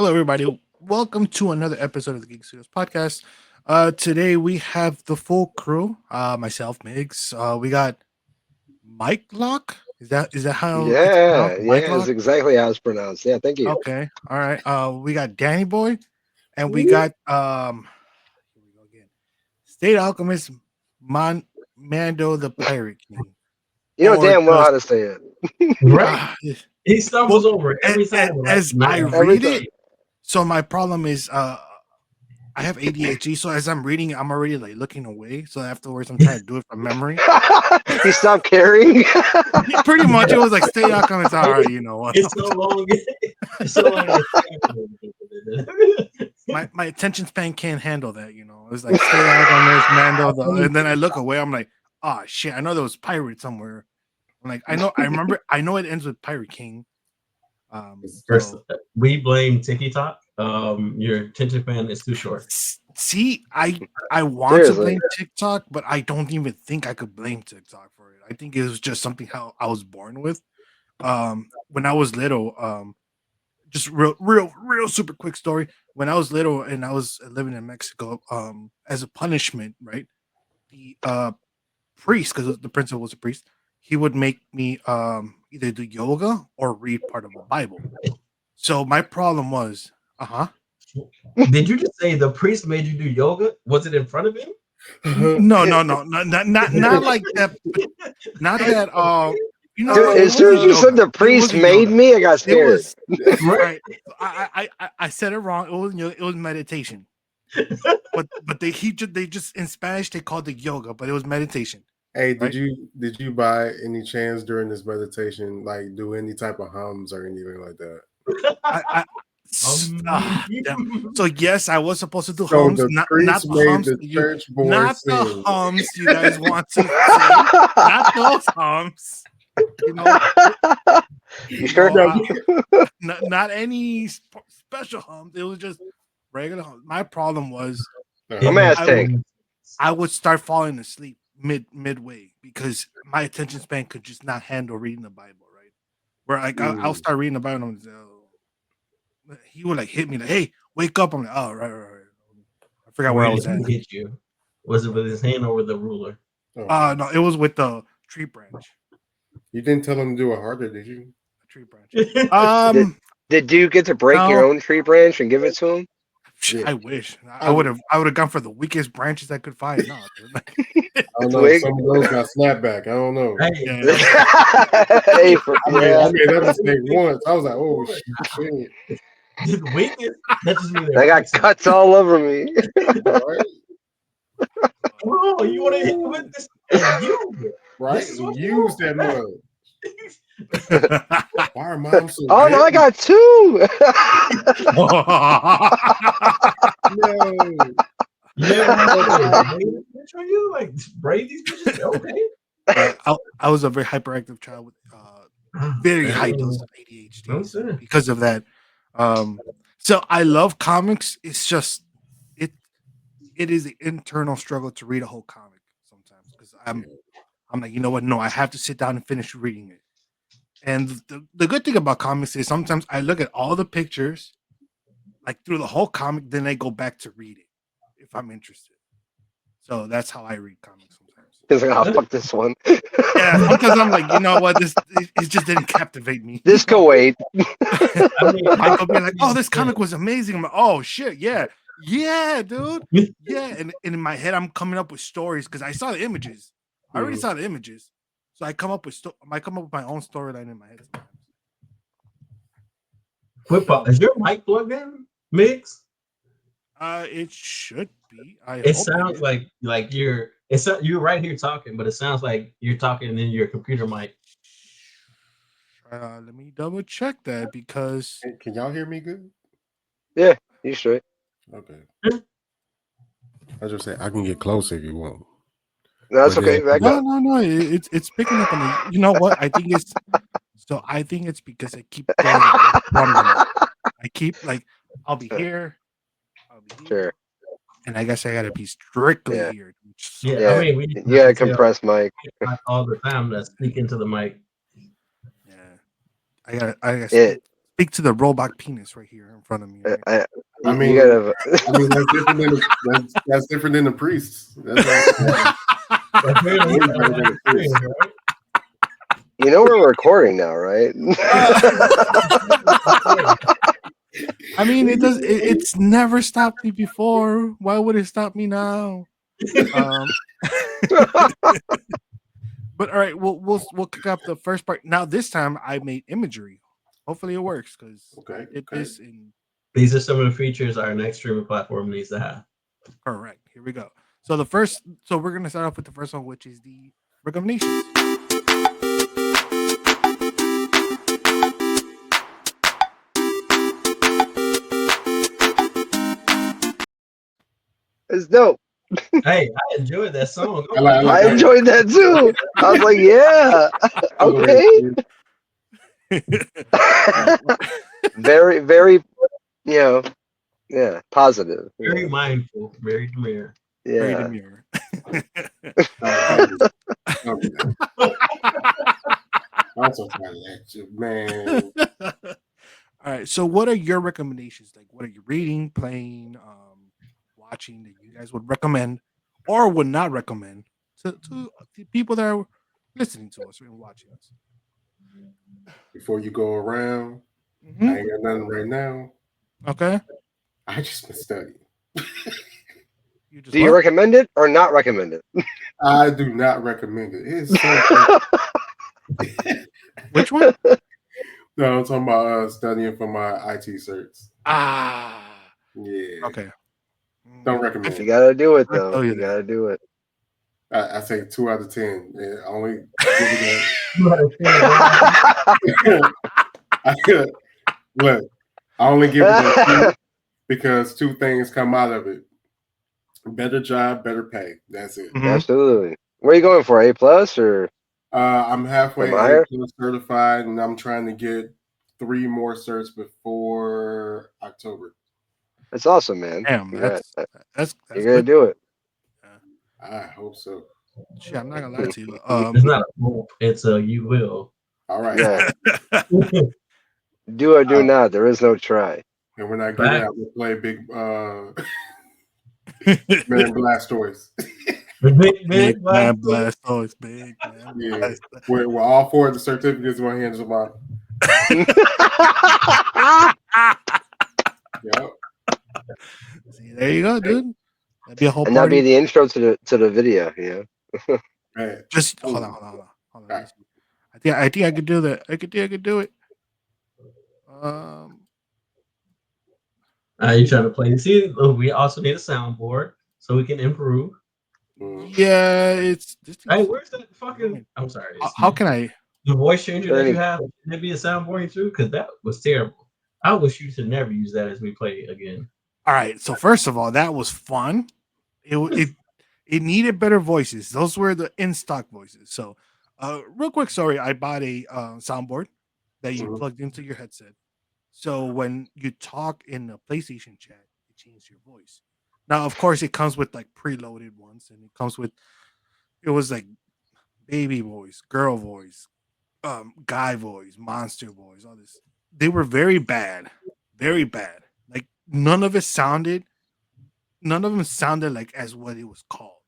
Hello, everybody. Welcome to another episode of the Geek Studios podcast. Today we have the full crew. Myself, Migs. We got Mike Lock. Is that how it's pronounced? Yeah, Mike yeah, it's Lock. exactly how it's pronounced. Yeah, thank you. Okay. All right. We got Danny Boy, and we Woo. got Here we go again. State Alchemist Mando the Pirate King, You know or damn well just how to say it Right? yeah. He Well, stumbles over it every time. Like, as I not every read it. time. So my problem is I have ADHD, so as I'm reading, I'm already like looking away. So afterwards, I'm trying to do it from memory. You stopped caring. Yeah, pretty much, it was like stay out comments. All right, you know what? it's so long. It's so long. My attention span can't handle that. You know, it's like stay out comments, Mando, and then I look away. I'm like, oh shit, I know there was pirate somewhere. I'm like, I know it ends with Pirate King. First, So we blame TikTok. Your attention span is too short. see, I want to Seriously. blame TikTok, but I don't even think I could blame TikTok for it. I think it was just something how I was born with. When I was little, just real super quick story. When I was little and I was living in Mexico, as a punishment, right? The priest, because the principal was a priest, he would make me either do yoga or read part of the Bible. So my problem was, Did you just say the priest made you do yoga? Was it in front of him? no, not like that, but not that. You know Dude, what? It as soon as wasn't you said yoga. the It priest wasn't made yoga. me, I got It scared. was Right? right. I said it wrong. It wasn't yoga. It was meditation. But they just in Spanish they called it yoga, but it was meditation. Hey, Right? did you by any chance during this meditation like do any type of hums or anything like that? I damn. So yes, I was supposed to do So hums, the not priest the made hums the that you, church boy not the sing. hums you guys want to say, not those hums. You know, You sure? not any special hums. It was just regular hums. My problem was I'm Aztec. I would start falling asleep midway because my attention span could just not handle reading the Bible. Right, where like I'll start reading the Bible and he would like hit me like, "Hey, wake up!" I'm like, "Oh, right." I forgot where I was at. Who hit you? Was it with his hand or with the ruler? No, it was with the tree branch. You didn't tell him to do it harder, did you? A tree branch. Did you get to break your No. own tree branch and give it to him? Yeah. I wish I would have gone for the weakest branches I could find. No, I don't know. Twig? Some of those got snapback. I don't know. Hey, yeah. Hey, I made that mistake once. I was like, oh shit. the weakest. That just means I got cuts all over me. Right? Oh, you want to hit with this? And you, Right? This is what you Use that mug. Why are mom so Oh no, I big? got two. No. yeah. You like braid these bitches? Okay. I was a very hyperactive child with very high dose of ADHD because of that. So I love comics. It's just it is an internal struggle to read a whole comic sometimes because I'm like, you know what? No, I have to sit down and finish reading it. And the good thing about comics is sometimes I look at all the pictures, like through the whole comic, then I go back to read it if I'm interested. So that's how I read comics sometimes. He's like, oh, fuck this one. Yeah, because I'm like, you know what? It just didn't captivate me. This can wait. Michael being like, oh, this comic was amazing. I'm like, oh shit, yeah, dude, yeah. And in my head, I'm coming up with stories because I saw the images. I already saw the images, so I come up with my own storyline in my head sometimes. Is your mic plugged in, Mix? It should be. It sounds like you're right here talking, but it sounds like you're talking in your computer mic. Let me double check that because Can y'all hear me good? Yeah, you straight. Okay. I just say I can get closer if you want. No, that's okay. Back up. No. It's picking up on the. You know what? I think it's because I keep going from them. I keep like I'll be here. Sure. And I guess I gotta be strictly here. Yeah, I mean, you gotta compress mic all the time to speak into the mic. Yeah, I gotta speak to the robot penis right here in front of me. Right? I mean, you gotta. I mean that's different than the priests. That's way better than the priests. You know we're recording now, right? I mean, it's never stopped me before. Why would it stop me now? But all right, we'll kick up the first part. Now this time I made imagery. Hopefully it works because I did this in. These are some of the features our next streaming platform needs to have. Correct. Here we go. So we're gonna start off with the first one, which is the recommendations. It's dope. Hey, I enjoyed that song. I enjoyed that too. I was like, yeah, okay. Very, very, positive. Very mindful, very demure. Yeah. Very demure. Also, man. All right. So, what are your recommendations? Like, what are you reading, playing, watching that you guys would recommend or would not recommend to the people that are listening to us and watching us? Before you go around, I ain't got nothing right now. Okay. I just been studying. Do you recommend it or not recommend it? I do not recommend it. It's so Which one? No, I'm talking about studying for my IT certs. Yeah. Okay. Don't recommend. You gotta do it though. You gotta do it. I say 2 out of 10. Yeah, only look. I only give it 2 because 2 things come out of it: better job, better pay. That's it. Absolutely. Where are you going for? A+ or? I'm halfway A+ certified, and I'm trying to get 3 more certs before October. That's awesome, man. Damn, that's you're gonna do it. I hope so. Shit, I'm not gonna lie to you. It's not a hope; it's a you will. All right. Yeah. Do or do not. There is no try. And when I get out, we'll play big man Blastoise. Big man Blastoise, big man. Yeah. Where all 4 of the certificates in my hands are about. Yep. See, there you go, dude. That'd be a whole and party. that'd be the intro to the video, Just hold on. Right. I think I could do that. I could do it. You trying to play? See, we also need a soundboard so we can improve. Yeah, it's. Hey, where's that fucking? I'm sorry. How can I? The voice changer that you have, can it be a soundboard too? Because that was terrible. I wish you should never use that as we play again. All right. So first of all, that was fun. It needed better voices. Those were the in stock voices. So, real quick, sorry, I bought a soundboard that you plugged into your headset. So when you talk in the PlayStation chat, it changes your voice. Now, of course, it comes with like preloaded ones, and it was like baby voice, girl voice, guy voice, monster voice, all this. They were very bad. Like none of them sounded like as what it was called.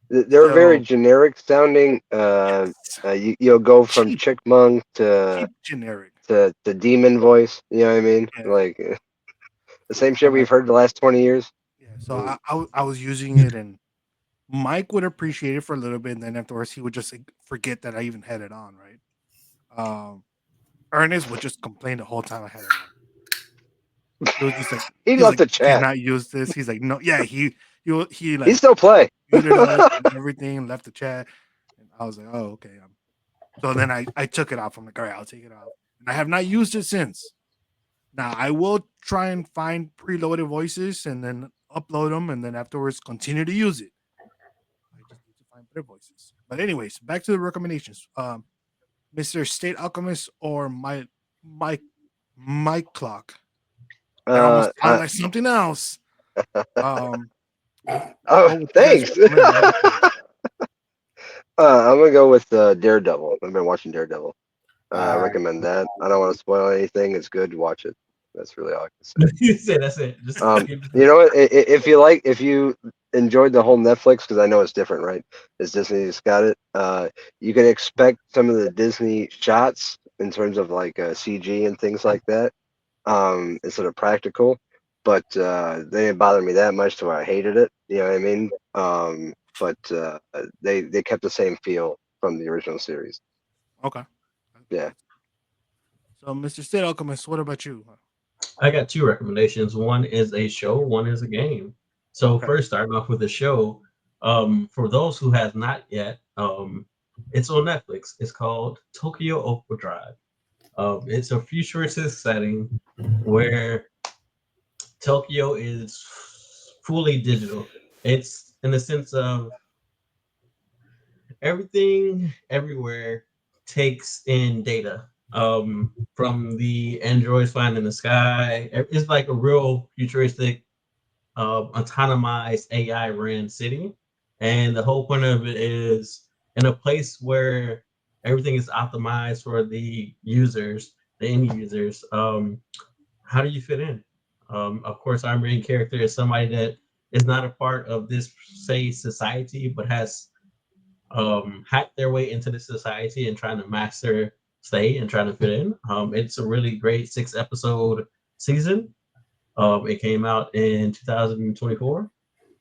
They're very generic sounding. You'll go from cheap, Chickmunk to generic to demon voice. You know what I mean? Yeah. Like the same shit we've heard the last 20 years. Yeah. So I was using it, and Mike would appreciate it for a little bit, and then afterwards he would just like, forget that I even had it on. Right. Ernest would just complain the whole time I had it on. It was just like he left the chat. Cannot use this. He's like, no, yeah, he like he still play. Everything, left the chat, and I was like, oh, okay. So then I took it off. I'm like, all right, I'll take it off, and I have not used it since. Now I will try and find preloaded voices and then upload them, and then afterwards continue to use it. I just need to find better voices. But anyways, back to the recommendations. Mr. State Alchemist or Mike Clock. I almost sound like something else. Thanks. I'm gonna go with Daredevil. I've been watching Daredevil. Recommend that. I don't want to spoil anything. It's good. Watch it. That's really all I can say. You said that's it. Just you know what? If you enjoyed the whole Netflix, because I know it's different, right? It's Disney just got it. You can expect some of the Disney shots in terms of like CG and things like that, instead of practical. But they didn't bother me that much to where I hated it. You know what I mean? But they kept the same feel from the original series. Okay. Yeah. So, Mr. Sid Alchemist, what about you? I got two recommendations. One is a show, one is a game. So Okay. first, starting off with the show, for those who have not yet, it's on Netflix. It's called Tokyo Overdrive. It's a futuristic setting where Tokyo is fully digital. It's in the sense of everything everywhere takes in data, from the androids flying in the sky. It's like a real futuristic, autonomized AI ran city. And the whole point of it is in a place where everything is optimized for the users, the end users. How do you fit in? Of course, our main character is somebody that is not a part of this, say, society, but has hacked their way into the society and trying to master stay and trying to fit in. It's a really great 6-episode season. It came out in 2024,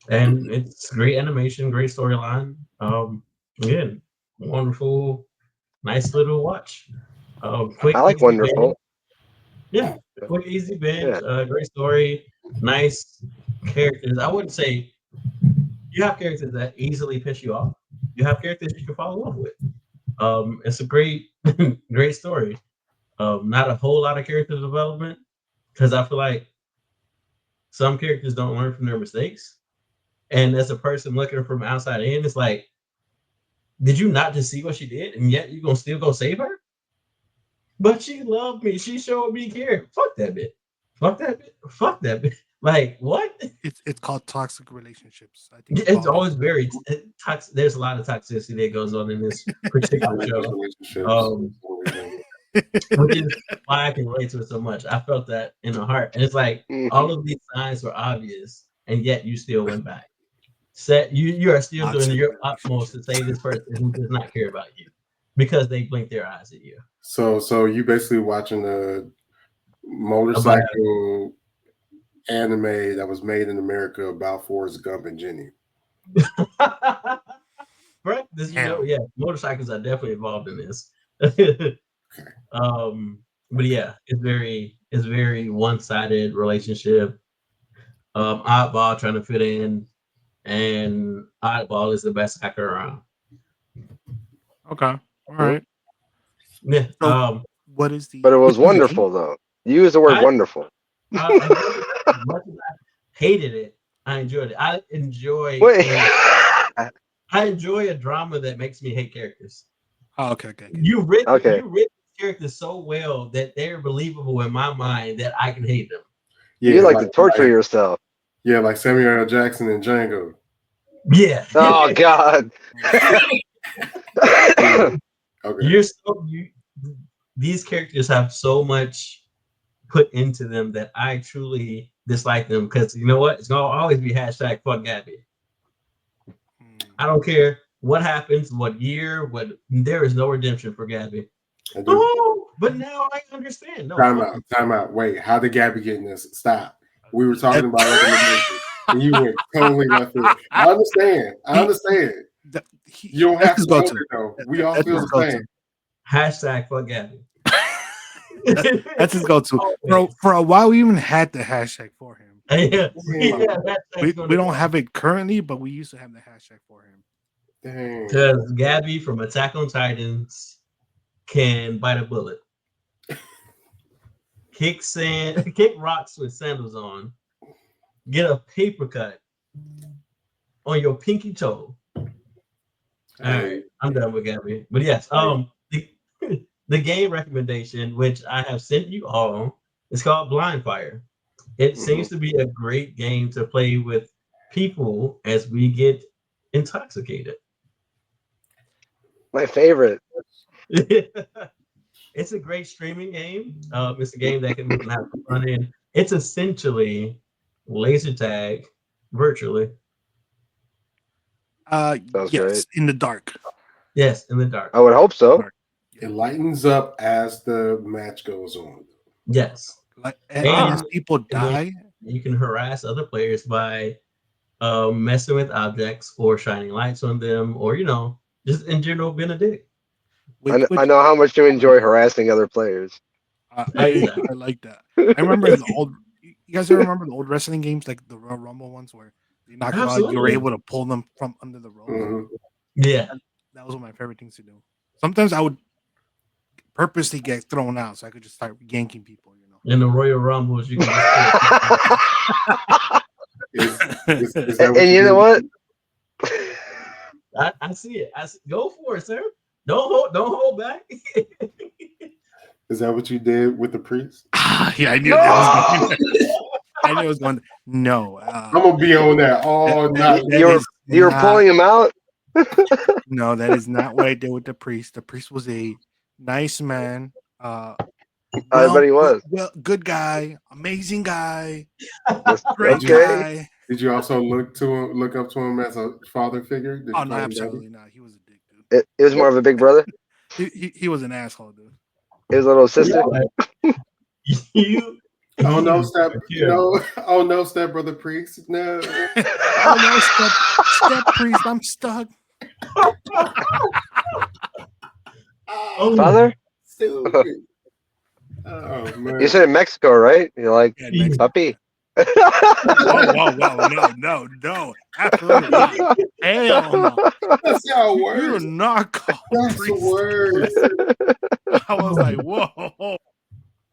and it's great animation, great storyline. Again, wonderful, nice little watch. Quick, I like easy binge. Wonderful. Yeah, quick, easy binge. Yeah. Great story, nice characters. I wouldn't say you have characters that easily piss you off. You have characters you can fall in love with. It's a great, great story. Not a whole lot of character development because I feel like some characters don't learn from their mistakes. And as a person looking from outside in, it's like, did you not just see what she did, and yet you're gonna still go save her? But she loved me. She showed me care. Fuck that bitch. Fuck that bitch. Fuck that bitch. Like what? It's called toxic relationships. I think It's always very toxic. There's a lot of toxicity that goes on in this particular show. Which is why I can relate to it so much. I felt that in the heart. And it's like all of these signs were obvious, and yet you still went back. You are still doing your utmost to save this person who does not care about you because they blink their eyes at you. So you basically watching a motorcycle anime that was made in America about Forrest Gump and Jenny. Right? Yeah, motorcycles are definitely involved in this. But yeah, it's very one-sided relationship. Oddball trying to fit in, and Oddball is the best hacker around. Okay, all right. Yeah. So what is the? But it was wonderful though. You used the word wonderful. Much as I hated it, I enjoyed it. I enjoy a drama that makes me hate characters. Oh, okay. You written characters so well that they're believable in my mind that I can hate them. Yeah, you like to torture yourself. Yeah, like Samuel L. Jackson and Django. Yeah. Oh God. Okay. These characters have so much put into them that I truly dislike them because you know what? It's gonna always be hashtag fuck Gabby. I don't care what happens, what year, there is no redemption for Gabby. Oh, but now I understand. No, time out. Wait, how did Gabby get in this? Stop. We were talking about recommendations, and you went totally left field. I understand. You don't have to go to though. We all feel the same. Hashtag fuck Gabby. That's his go-to. For a while, we even had the hashtag for him. We don't have it currently, but we used to have the hashtag for him. Because Gabby from Attack on Titans can bite a bullet, kick rocks with sandals on, get a paper cut on your pinky toe. All right, I'm done with Gabby. But yes, the game recommendation, which I have sent you all, is called Blind Fire. It seems to be a great game to play with people as we get intoxicated. My favorite. it's a great streaming game. It's a game that can have fun in. It's essentially laser tag virtually. Sounds Yes, great. in the dark. Yes, in the dark. I would hope so. Dark. It lightens up as the match goes on. Yes, Like, and as people and then die, you can harass other players by messing with objects or shining lights on them, or just in general being a dick. which I know how much you enjoy harassing other players. Exactly. I like that. I remember the old. You guys ever remember the old wrestling games, like the Royal Rumble ones, where they knock you out, you were Absolutely. able to pull them from under the ropes. Mhm. Yeah. That was one of my favorite things to do. Sometimes I would purposely get thrown out so I could just start yanking people. In the Royal Rumbles, you can just Is that what And you know what? I see it. Go for it, sir. Don't hold back. Is that what you did with the priest? Yeah, I knew No! that was going. I knew it was going. No, I'm gonna be on that all night. You were pulling him out? No, that is not what I did with the priest. The priest was a nice man. I bet he was. Well, good guy, amazing guy, Great great guy. Did you also look up to him as a father figure? Did Oh you no, call him absolutely not. He was a dick, dude. It was more of a big brother. He was an asshole, dude. His little sister. You. Oh no, oh no, step brother priest. No. Oh no, step priest, I'm stuck. Oh, Father? Stupid. Oh man. You said in Mexico, right? You're like, Yeah, puppy. Whoa, no, absolutely not. Hell no. That's how it You works. do not call That's the priest. word. I was like, whoa.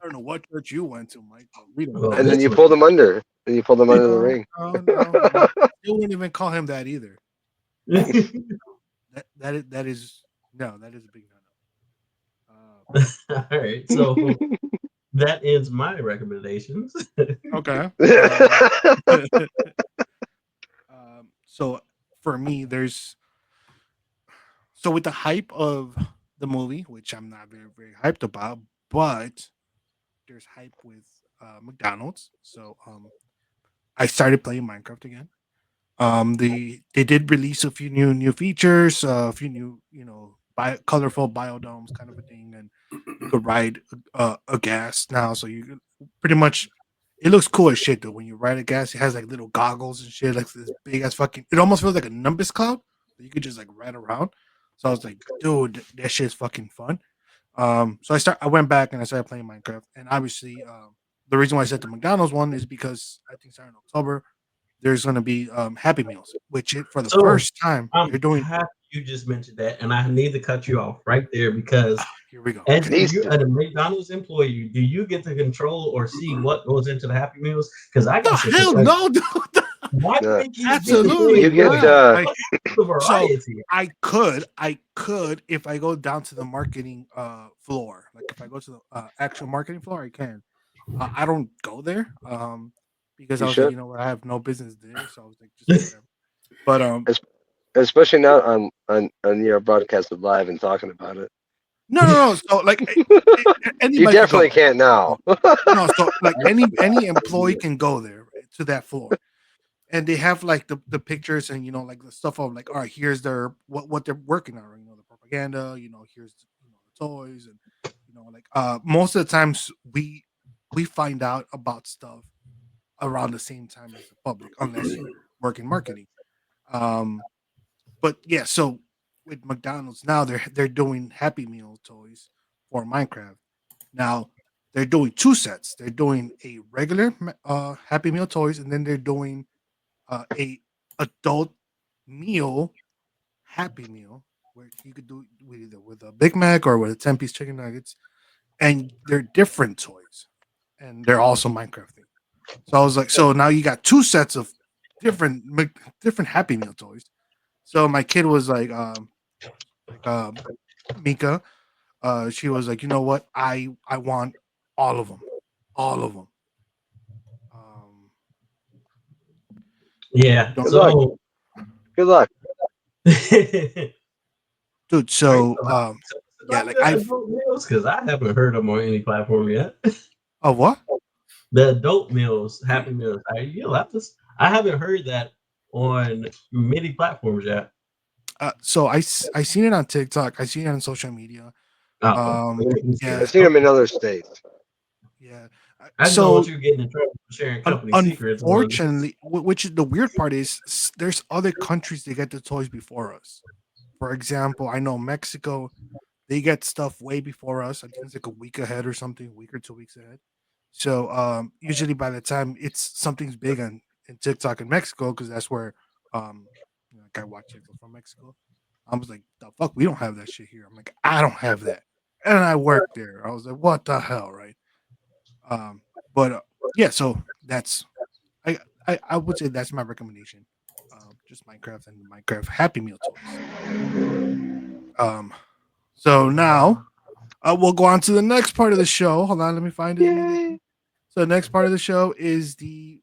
I don't know what church you went to, Mike. But we don't. And then you pulled him under. And you pulled him under the ring. No. You wouldn't even call him that either. That is a big no. All right, so that ends my recommendations. Okay. So for me, with the hype of the movie, which I'm not very, very hyped about, but there's hype with McDonald's. So I started playing Minecraft again. They did release a few new features, a few new colorful biodomes kind of a thing, and you could ride a gas now. So you pretty much it looks cool as shit though. When you ride a gas, it has like little goggles and shit, like this big ass fucking. It almost feels like a Nimbus cloud that you could just like ride around. So I was like, dude, that shit's fucking fun. So I went back and I started playing Minecraft, and obviously, the reason why I said the McDonald's one is because I think starting October there's going to be Happy Meals, which for the first time they're doing. You just mentioned that, and I need to cut you off right there because here we go. As a McDonald's employee, do you get to control or see what goes into the Happy Meals? Because I got hell no, dude. Why do they keep absolutely you get the variety? So I could if I go down to the marketing floor, like if I go to the actual marketing floor, I can. I don't go there because I was like, I have no business there, so I was like, just whatever. But especially not on your broadcast live and talking about it. No. So like, you definitely can't now. No, so like any employee can go there to that floor, and they have like the pictures and like the stuff of like, all right, here's their what they're working on, the propaganda, here's the toys, and like most of the times we find out about stuff around the same time as the public, unless you work in marketing. But yeah, so with McDonald's now they're doing Happy Meal toys for Minecraft. Now they're doing two sets. They're doing a regular Happy Meal toys, and then they're doing a adult meal Happy Meal where you could do either with a Big Mac or with a 10-piece chicken nuggets, and they're different toys, and they're also Minecraft themed. So I was like, so now you got two sets of different Happy Meal toys. So my kid was like Mika, she was like, you know what? I want all of them. Yeah. Good luck. Dude. So Yeah, like I've because I haven't heard them on any platform yet. Oh, what? The adult meals, Happy Meals. I haven't heard that on many platforms yet. So I seen it on TikTok. I seen it on social media. Yeah, I've seen them in other states. yeah. I just don't want you getting in trouble for sharing company secrets. Unfortunately, which is the weird part is there's other countries that get the toys before us. For example, I know Mexico, they get stuff way before us. I think it's like a week ahead or something, a week or 2 weeks ahead. So usually by the time it's something's big on in TikTok in Mexico, because that's where like I watch TikTok from Mexico. I was like, the fuck, we don't have that shit here. I'm like, I don't have that. And I worked there. I was like, what the hell, right? But yeah, so that's I would say that's my recommendation. Just Minecraft and Minecraft Happy Meal toys. So now we'll go on to the next part of the show. Hold on, let me find it. So the next part of the show is the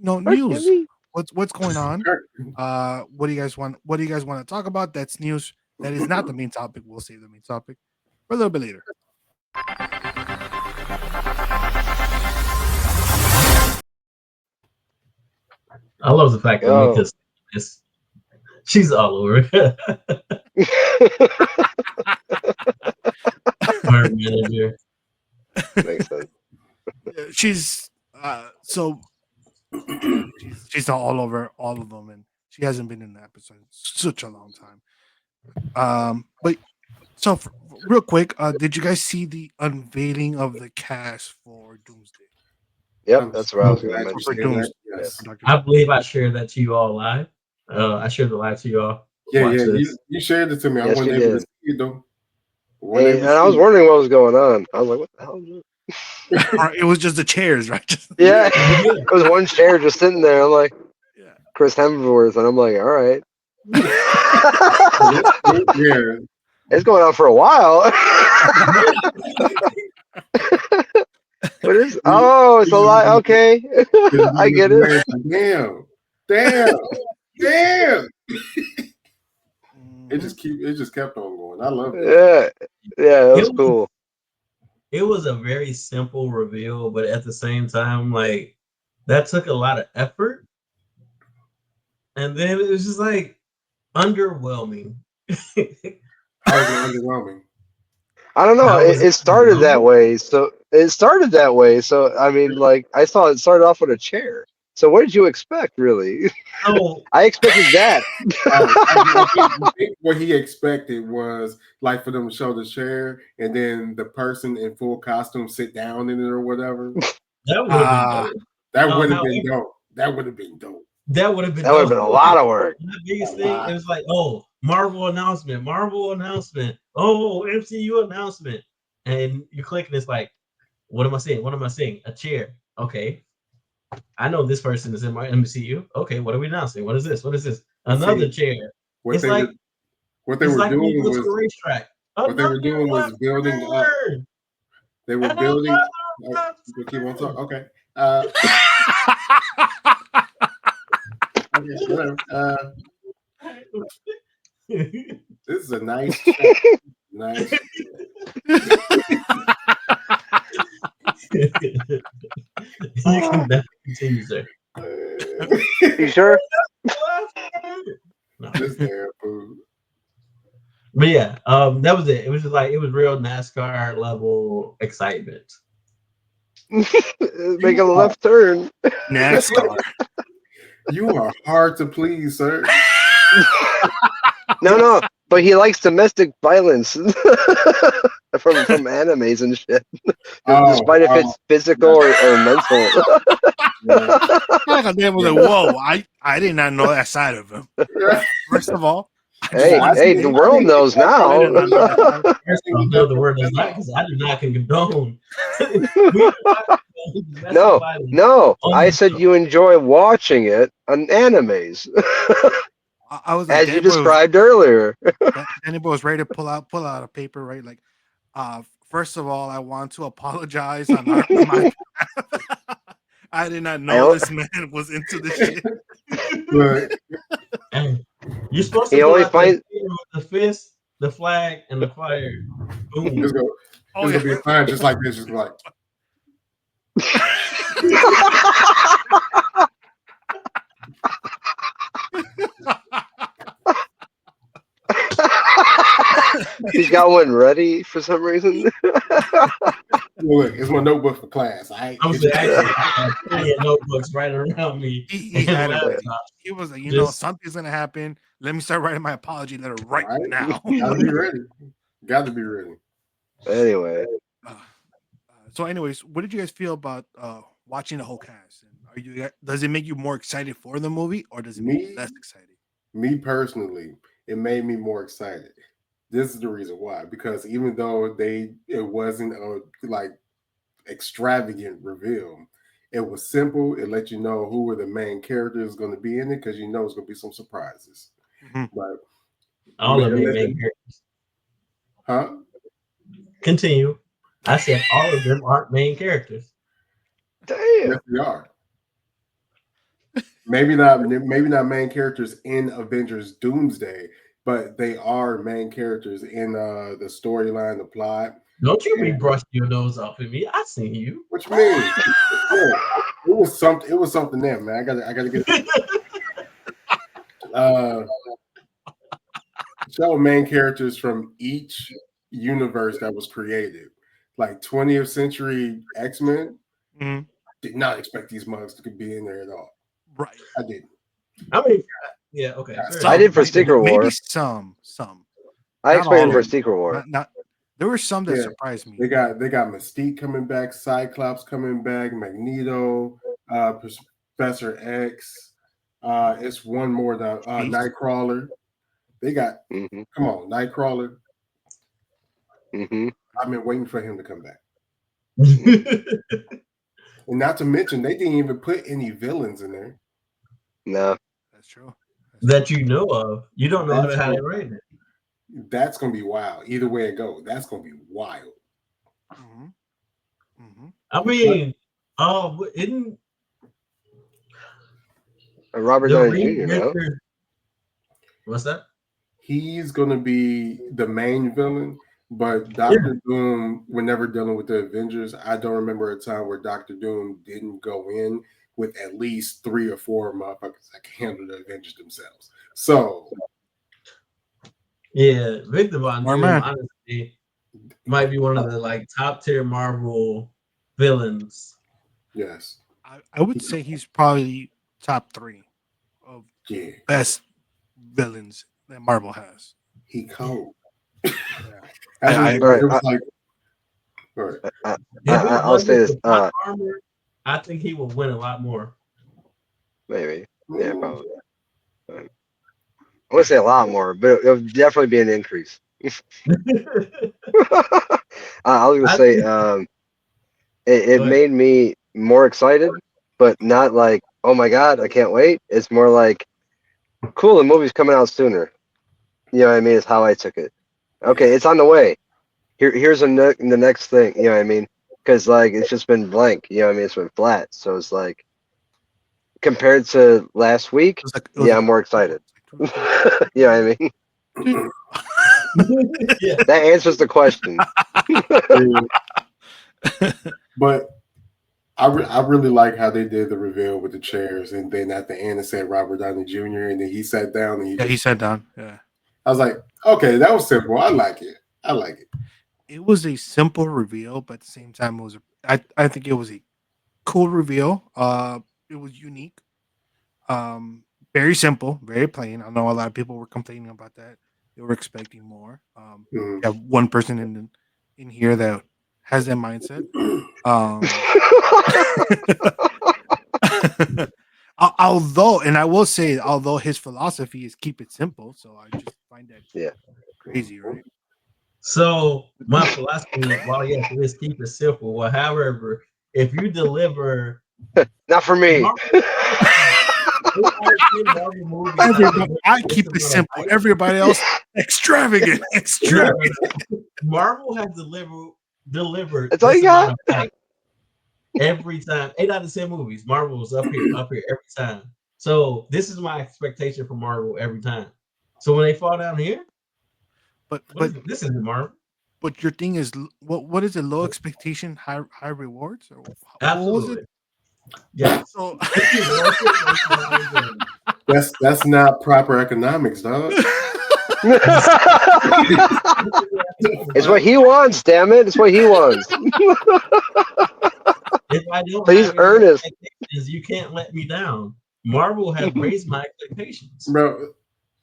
news. What's going on? What do you guys want? What do you guys want to talk about? That's news. That is not the main topic. We'll save the main topic for a little bit later. I love the fact that Mika's she's all over. Our manager. Makes sense. She's so she's all over all of them, and she hasn't been in the episode in such a long time. But so real quick, did you guys see the unveiling of the cast for Doomsday? Yep, that's what I was going to mention. For Doomsday. Yes. I believe I shared that to you all live. I shared the live to you all. Yeah. You shared it to me. Yes, I wasn't able to see it though. And I was wondering what was going on. I was like, what the hell is it? It was just the chairs, right? Yeah. It was one chair just sitting there. I'm like, Chris Hemsworth. And I'm like, all right. Yeah. It's going on for a while. What is? Oh, it's a lot. Okay. I get it. Damn. It just kept on going. I love it. Yeah, that was cool. It was a very simple reveal, but at the same time, like that took a lot of effort. And then it was just like underwhelming. Underwhelming. I don't know. It started that way. So I mean, like I saw it started off with a chair. So what did you expect, really? Oh, I expected that. I think what he expected was like for them to show the chair and then the person in full costume sit down in it or whatever. That would have been dope. That would have been dope. That would have been dope. That would have been a lot of work. The biggest thing, it was like, oh, Marvel announcement. Oh, MCU announcement. And you click and it's like, what am I seeing? A chair. Okay. I know this person is in my MCU. Okay, what are we announcing? What is this? Another chair. What they were doing was building up. They were building. Keep on talking. Okay. Okay, whatever. This is a nice. You can definitely continue, sir. You sure? No. This damn food. But yeah, that was it. It was just like it was real NASCAR level excitement. Make a left turn. NASCAR. You are hard to please, sir. No, but he likes domestic violence from animes and shit. Despite if it's physical or mental. Whoa, I did not know that side of him. First of all, hey, the world knows now. The world does not, because I do not condone. No. I said you enjoy watching it on animes. I was like, as you described earlier. Danny Boy was ready to pull out a paper, right? Like, first of all, I want to apologize on my I did not know this man was into this shit. You're supposed to he only finds the fist the flag and the fire. Boom. It's gonna be a sign just like this, just like. He's got one ready for some reason. Look, it's my notebook for class. I'm saying, I had notebooks right around me. He had it. He was like, something's gonna happen. Let me start writing my apology letter right now. Gotta be ready. Got to be ready. Anyway. So, anyways, what did you guys feel about watching the whole cast? And does it make you more excited for the movie, or does it make you less excited? Me personally, it made me more excited. This is the reason why. Because even though it wasn't a like extravagant reveal, it was simple. It let you know who were the main characters going to be in it, because it's going to be some surprises. Mm-hmm. But all of them main characters. Huh? Continue. I said all of them aren't main characters. Damn. Yes, they are. Maybe not main characters in Avengers Doomsday, but they are main characters in the storyline, the plot. Don't you be brushing your nose off at me. I seen you. What you mean? Yeah, it was something there, man. I gotta get show main characters from each universe that was created. Like 20th century X-Men, did not expect these mugs to be in there at all. Right. I didn't. I mean, yeah, okay. I did for Secret War. Maybe some. I expected for Secret War. There were some that surprised me. They got Mystique coming back, Cyclops coming back, Magneto, Professor X. It's one more Nightcrawler. They got come on, Nightcrawler. I've been waiting for him to come back. And not to mention, they didn't even put any villains in there. No, that's true. That you know of. You don't know how they write it. That's gonna be wild. Either way it goes, that's gonna be wild. I mean, isn't Robert Downey Jr. No? What's that? He's gonna be the main villain, but Dr. Doom, whenever dealing with the Avengers, I don't remember a time where Dr. Doom didn't go in with at least 3 or 4 motherfuckers that can handle the Avengers themselves. So, yeah, Victor Von Doom, honestly, might be one of the top tier Marvel villains. Yes, I would say he's probably top 3 of best villains that Marvel has. He cold. I'll say this. I think he will win a lot more. Maybe. Yeah, probably. I wouldn't say a lot more, but it'll definitely be an increase. I was gonna say it made me more excited, but not like, oh my god, I can't wait. It's more like, cool, the movie's coming out sooner. You know what I mean? Is how I took it. Okay, it's on the way. Here's the next thing. You know what I mean? Because it's just been blank. You know what I mean? It's been flat. So it's like, compared to last week, I'm more excited. You know what I mean? That answers the question. But I really like how they did the reveal with the chairs, and then at the end it said Robert Downey Jr. and then he sat down and he sat down. Yeah, I was like, okay, that was simple. I like it. It was a simple reveal, but at the same time, I think it was a cool reveal. It was unique. Very simple, very plain. I know a lot of people were complaining about that. They were expecting more. You have one person in here that has that mindset. Although, and I will say, although his philosophy is keep it simple, so I just find that crazy, right? So my philosophy, while yes, it is keep it simple. Well, however, if you deliver, not for me. I keep it simple. Everybody else extravagant. Marvel has delivered. That's all you got. Every time, 8 out of 10 movies, Marvel's up here every time. So this is my expectation for Marvel every time. So when they fall down here, But this is Marvel. But your thing is what is it? Low expectation, high rewards, or Absolutely. what was it? Yeah. So that's not proper economics, dog. It's what he wants, damn it! It's what he wants. If I don't Please have earn it. expectations, you can't let me down. Marvel has raised my expectations. Bro,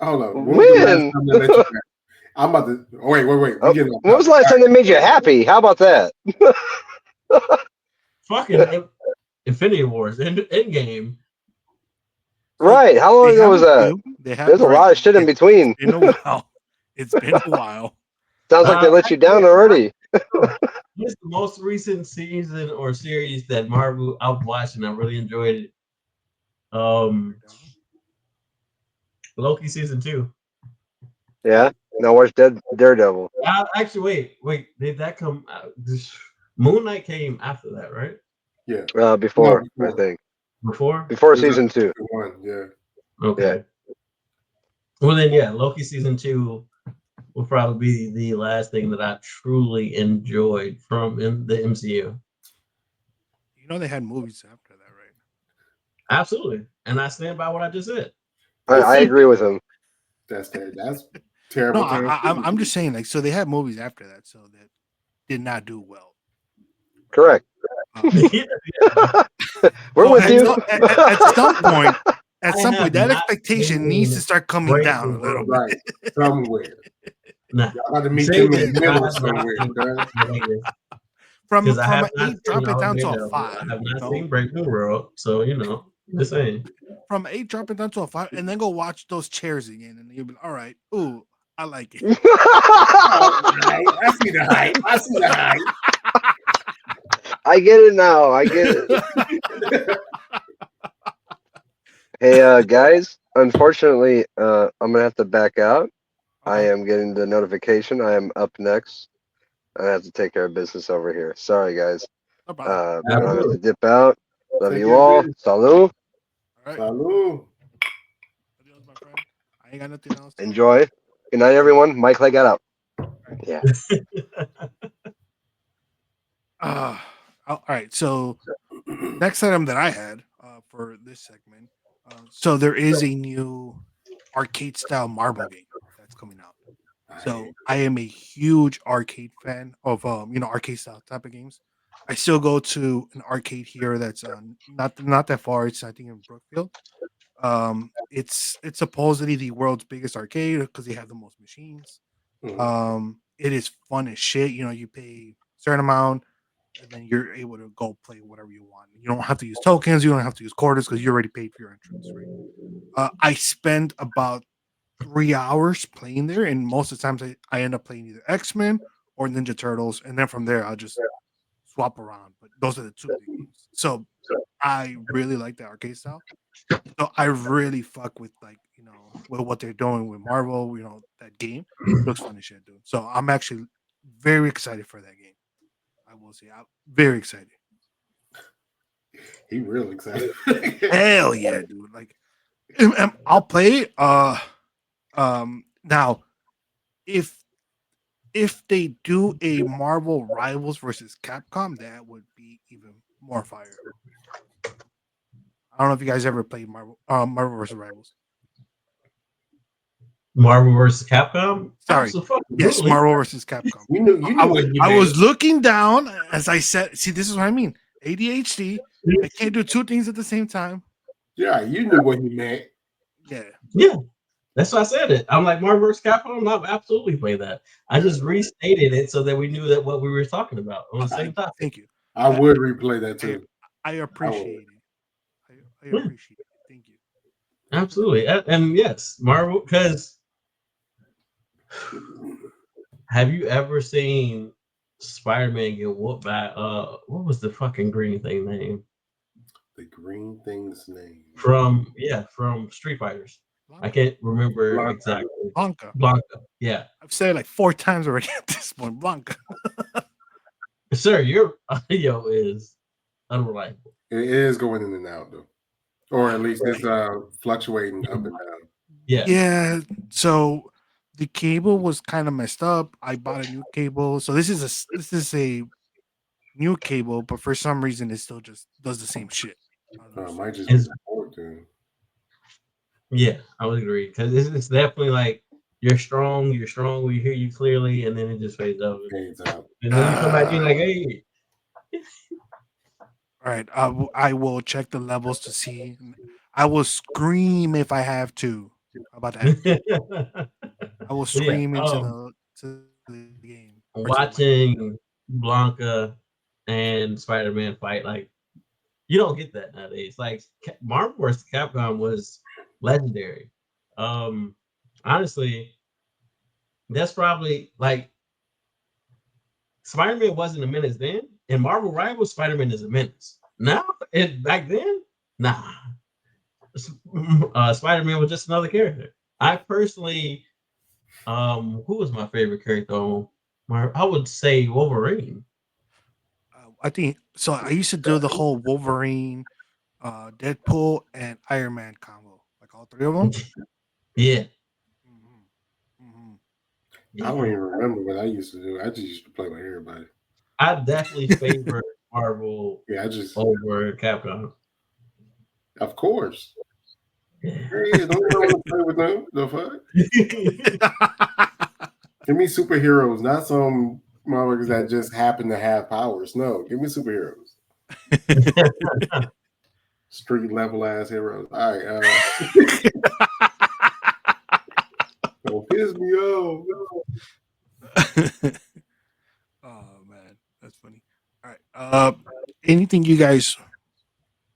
hold on. When? Was the last time they let you down? I'm about to wait. Oh, when was the last time they made you happy? How about that? Fucking Infinity Wars, Endgame. Right. How long ago was that? There's a lot of shit in between. It's been a while. It's been a while. Sounds like they let you down already. What's the most recent season or series that Marvel I've watched and I really enjoyed it? Loki season 2. Yeah. Now watch Daredevil. Actually, wait. Did that come out? Moon Knight came after that, right? Yeah. Before, I think. Before season 2. Yeah. Okay. Yeah. Well then, yeah, Loki season 2 will probably be the last thing that I truly enjoyed from in the MCU. You know they had movies after that, right? Absolutely, and I stand by what I just said. I agree with him. That's terrible. No, I'm just saying, like, so they had movies after that, so that did not do well. Correct. We're with you. At some point, that expectation needs to start coming down a little bit. Right. Somewhere. Nah. You got to meet them in the middle somewhere. From an 8, drop it down to a 5. I have not seen Brave New World, so just saying. From 8, drop it down to a 5, and then go watch those chairs again, and you'll be all right. Ooh, I like it. I see the hype. I get it now. I get it. Hey, guys. Unfortunately, I'm gonna have to back out. I am getting the notification. I am up next. I have to take care of business over here. Sorry, guys. But I have to dip out. Love you all. Salud. Salud. I ain't got nothing else. Enjoy. Good night, everyone. Mike, I got out. Yeah. All right. So, next item that I had for this segment. So there is a new arcade style marble game that's coming out. So I am a huge arcade fan of arcade style type of games. I still go to an arcade here that's not that far. It's I think in Brookfield. It's supposedly the world's biggest arcade because they have the most machines. It is fun as shit. You pay a certain amount, and then you're able to go play whatever you want. You don't have to use tokens. You don't have to use quarters because you already paid for your entrance. Right? I spend about 3 hours playing there, and most of the times I end up playing either X-Men or Ninja Turtles, and then from there I'll just swap around. But those are the 2 big games. So I really like the arcade style. So I really fuck with with what they're doing with Marvel. That game looks fun as shit, dude. So I'm actually very excited for that game. I will say I'm very excited. He real excited. Hell yeah, dude! Like I'll play it. Now if they do a Marvel Rivals versus Capcom, that would be even more fire. I don't know if you guys ever played Marvel versus Rivals. Marvel versus Capcom? Sorry. Yes, Marvel versus Capcom. I was looking down as I said, see, this is what I mean. ADHD. I can't do 2 things at the same time. Yeah, you knew what he meant. Yeah. That's why I said it. I'm like Marvel vs. Capcom. I'll absolutely play that. I just restated it so that we knew that what we were talking about on the same topic. Thank you. I would replay that too. I appreciate it. I appreciate it. Thank you. Absolutely, and yes, Marvel. Because have you ever seen Spider-Man get whooped by what was the fucking green thing name? The green thing's name from Street Fighters. Blanca. I can't remember exactly. Blanca. Yeah. I've said it like 4 times already at this point. Blanca. Sir, your audio is unreliable. It is going in and out though, or at least it's fluctuating up and down. Yeah. Yeah. So the cable was kind of messed up. I bought a new cable, so this is a new cable, but for some reason it still just does the same shit. I don't I understand. might just be It's, the port then. yeah, I would agree because it's definitely like you're strong, we hear you clearly, and then it just fades out. Fades out. And then you come back, you're like, hey. All right, I will check the levels to see. I will scream if I have to. How about that? I will Yeah, scream into the game or to the mic. watching Blanca and Spider-Man fight, like you don't get that nowadays. Like Marvel vs. Capcom was legendary. Um, honestly, that's probably like Spider-Man wasn't a menace then, and Marvel Rivals Spider-Man is a menace. Now, and back then, nah. Spider-Man was just another character. I personally, who was my favorite character? I would say Wolverine. I think so. I used to do the whole Wolverine, Deadpool, and Iron Man combo, like all three of them. Yeah, Hmm. I yeah. don't even remember what I used to do. I just used to play with everybody. I definitely favor Marvel Yeah, I just, over Capcom. of course. Yeah. Yeah, don't you want to play with them? The fuck? Give me superheroes, not some motherfuckers that just happen to have powers. No, give me superheroes. Street level ass heroes. All right. Don't piss me off. Oh man, that's funny. All right. Anything you guys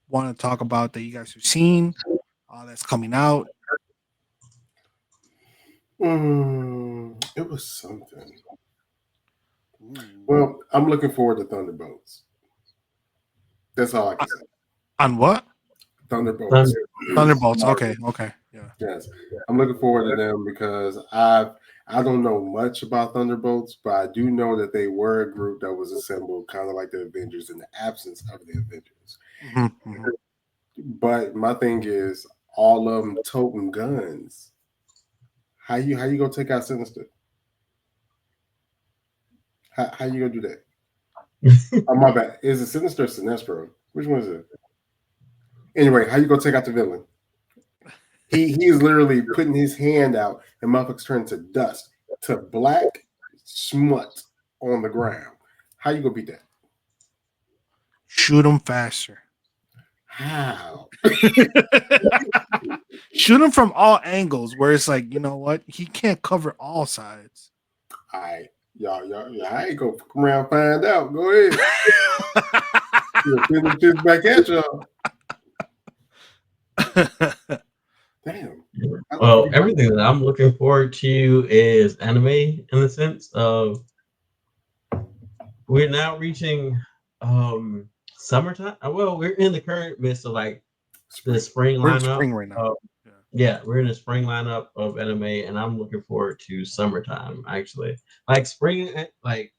want to talk about that you guys have seen that's coming out? It was something. Ooh. Well, I'm looking forward to Thunderbolts. That's all I can say. On what? Thunderbolts. Thunderbolts. Okay. Okay. Yeah. Yes, I'm looking forward to them because I don't know much about Thunderbolts, but I do know that they were a group that was assembled kind of like the Avengers in the absence of the Avengers. Mm-hmm. But my thing is, all of them toting guns. How you gonna take out Sinister? How you gonna do that? Oh, my bad. Is it Sinister or Sinestro? Which one is it? Anyway, how you gonna take out the villain? He is literally putting his hand out and motherfuckers turn to dust, to black smut on the ground. How you gonna beat that? Shoot him faster. How? Shoot him from all angles. Where it's like, you know what? He can't cover all sides. All right, y'all, I ain't gonna come around and find out. Go ahead. You'll finish this back at y'all. Damn. Well, everything that I'm looking forward to is anime in the sense of we're now reaching summertime. Well, we're in the current midst of like the spring We're in lineup. spring right now. Yeah, we're in the spring lineup of anime, and I'm looking forward to summertime. Actually, like spring, like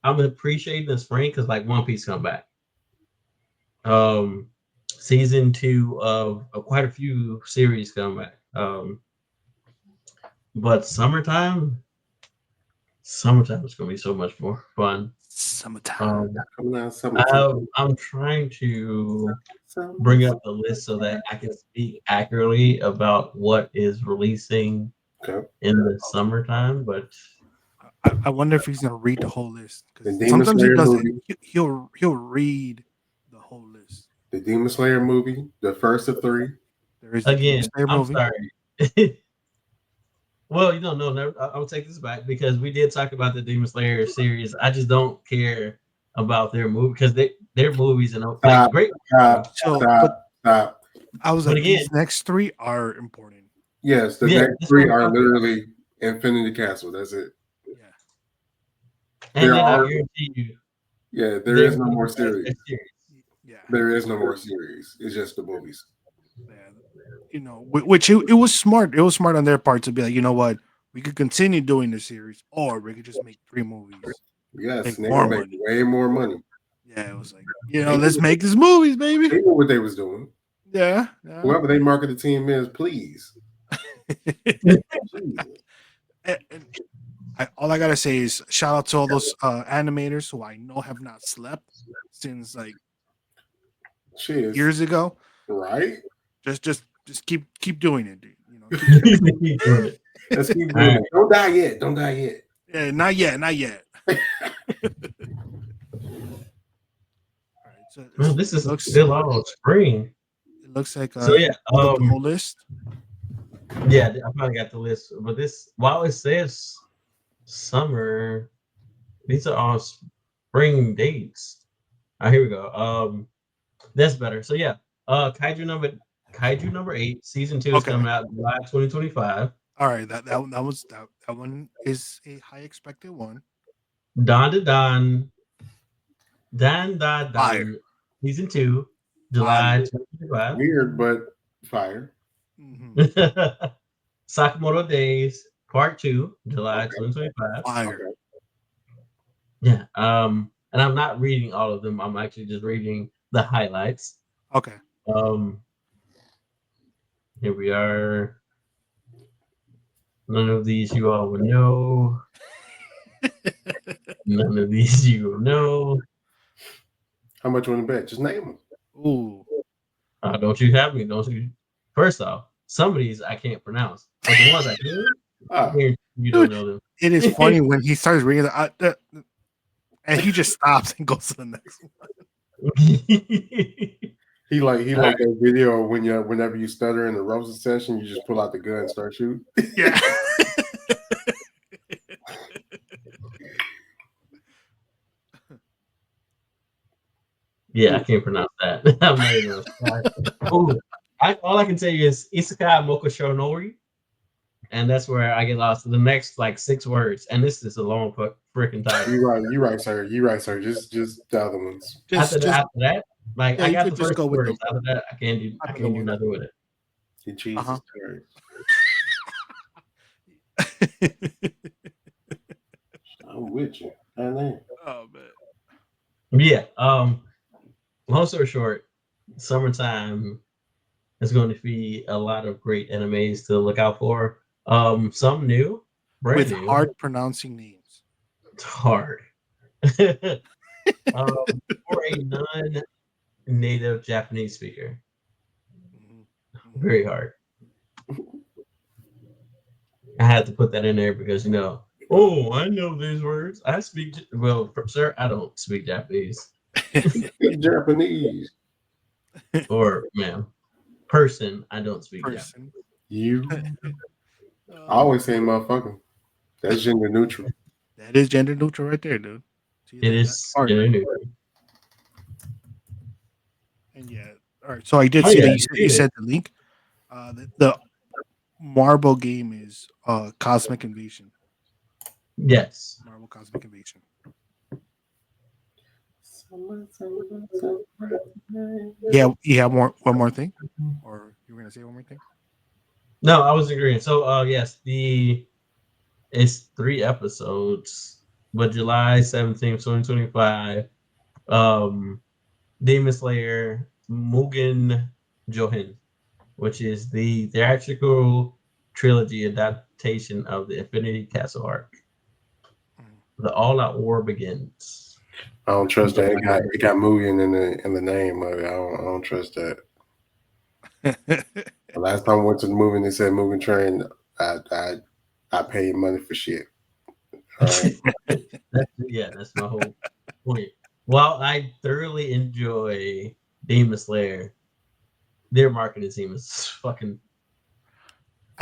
I'm appreciating the spring because like One Piece come back. Season 2 of quite a few series come back. But summertime is gonna be so much more fun. Summertime. I'm trying to bring up the list so that I can speak accurately about what is releasing in the summertime. But I wonder if he's gonna read the whole list because The Demon sometimes he Slayer doesn't. movie. He'll read the whole list. The Demon Slayer movie, the first of 3. There is the again, Demon Slayer I'm movie. sorry. Well, no, I'll take this back because we did talk about the Demon Slayer series. I just don't care about their movie because their movies and like great. Stop. I was But like, again, these next 3 are important. Yes, the next 3 are literally Infinity Castle. That's it. Yeah. And then I guarantee you. Yeah, there is no more series. Yeah. There is no more series. It's just the movies. Yeah. You know, which it was smart. It was smart on their part to be like, you know what, we could continue doing the series, or we could just make 3 movies. Yes, make more money. Way more money. Yeah, it was like, let's make these movies, baby. They knew what they was doing. Yeah. Whoever they market the team is, please. And all I gotta say is shout out to all those animators who I know have not slept since like years ago. Right? Just keep doing it, dude. You know, Keep doing it. Let's keep doing it. Don't die yet. Don't die yet. Yeah, not yet, not yet. All right, so Well, this is still all spring. It looks like so yeah, the whole list. Yeah, I probably got the list, but this while it says summer, these are all spring dates. Here we go. That's better. So yeah, Kaiju number 8, season 2 is coming out July 2025. All right, that one is a high expected one. Dan season 2, July 2025. Weird, but fire. Mm-hmm. Sakamoto Days Part 2, July 2025. Fire. Yeah. And I'm not reading all of them. I'm actually just reading the highlights. Okay. Here we are. None of these you all would know. None of these you will know. How much you want to bet? Just name them. Ooh. Don't you have me? Don't you? First off, some of these I can't pronounce. But the ones I can, you don't know them. It is funny when he starts reading and he just stops and goes to the next one. He like that video whenever you stutter in the roasting session, you just pull out the gun and start shooting. Yeah. Yeah, I can't pronounce that. I'm not even all I can tell you is Isekai Mokushonori, and that's where I get lost. The next like 6 words, and this is a long freaking title. You're right, sir. Just the other ones. After that, like yeah, I got the first go words. After that, I can't do nothing with it. Jesus I'm with you. I know. Oh man. Yeah. Long story short, summertime is going to be a lot of great animes to look out for. Some new, brand new, hard pronouncing names. It's hard. For a non-native Japanese speaker, very hard. I had to put that in there because oh, I know these words. I speak sir. I don't speak Japanese. Japanese. Or ma'am, person. I don't speak Japanese. You. I always say motherfucker. That's gender neutral. That is gender neutral right there, dude. It is gender neutral. And yeah, all right. So I did see that you said the link. The Marvel game is Cosmic Invasion. Yes. Marvel Cosmic Invasion. Yeah, you have one more thing? Or you were gonna say one more thing? No, I was agreeing. So yes, it's 3 episodes, but July 17th, 2025, Demon Slayer Mugen Johin, which is the theatrical trilogy adaptation of the Infinity Castle arc. The all-out war begins. I don't trust that. It got Mugen in the name of it. I don't trust that. The last time I went to the movie and they said Mugen Train, I paid money for shit. All right. That's my whole point. While I thoroughly enjoy Demon Slayer, their marketing team is fucking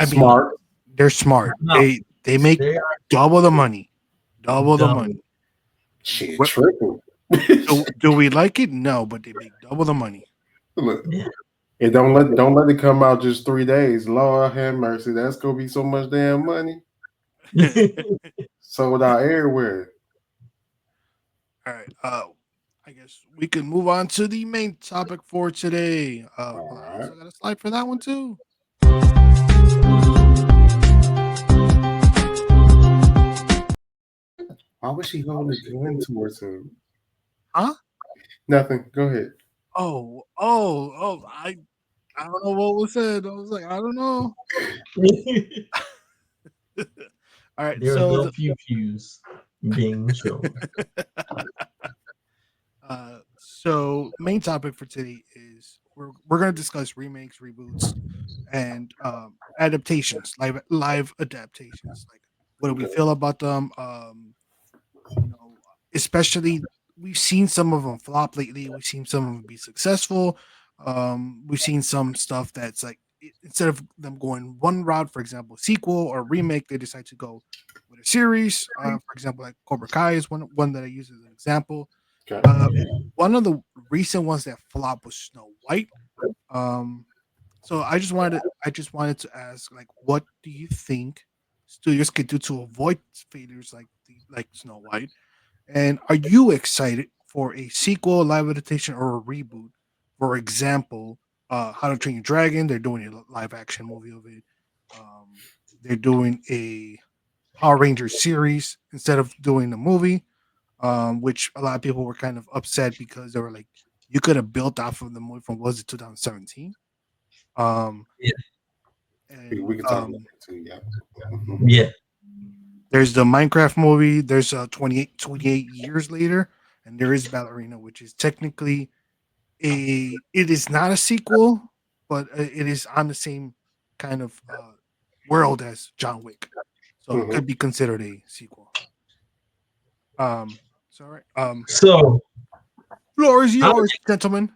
smart. They're smart. No, they make double the money. Double the money. Shit, triple. Do we like it? No, but they make double the money. Look, and don't let it come out just 3 days. Lord have mercy. That's gonna be so much damn money. Sold out everywhere. All right. I guess we can move on to the main topic for today. All right. So I got a slide for that one too. Why was she holding the gun towards him? Huh? Nothing. Go ahead. Oh! I don't know what was said. I was like, I don't know. All All right, There was so no pew pews being shown. So main topic for today is we're going to discuss remakes, reboots, and adaptations, live adaptations. Like, what do we feel about them? You know, especially we've seen some of them flop lately. We've seen some of them be successful. We've seen some stuff that's like instead of them going one route, for example, sequel or remake, they decide to go with a series. For example, like Cobra Kai is one that I use as an example. One of the recent ones that flopped was Snow White. Um, so I just wanted to ask, like, what do you think studios could do to avoid failures like Snow White? And are you excited for a sequel, live adaptation, or a reboot? For example, How to Train Your Dragon, they're doing a live action movie of it. Um, they're doing a Power Rangers series instead of doing the movie, which a lot of people were kind of upset because they were like, you could have built off of the movie from was it 2017? Um, Yeah. and We can talk about that too. Yeah. Yeah. there's the Minecraft movie. There's 28 years later, and there is Ballerina, which is technically it is not a sequel, but it is on the same kind of world as John Wick, so it could be considered a sequel. Sorry. So Floor is yours, gentlemen.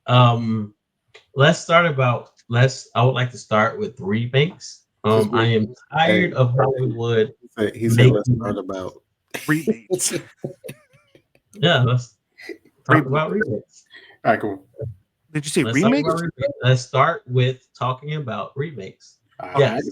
um let's start about I would like to start with remakes. I am tired of Hollywood. He said let's start about remakes. Yeah, let's talk about remakes. All right, cool. Did you say remakes? Let's start with talking about remakes. Yes.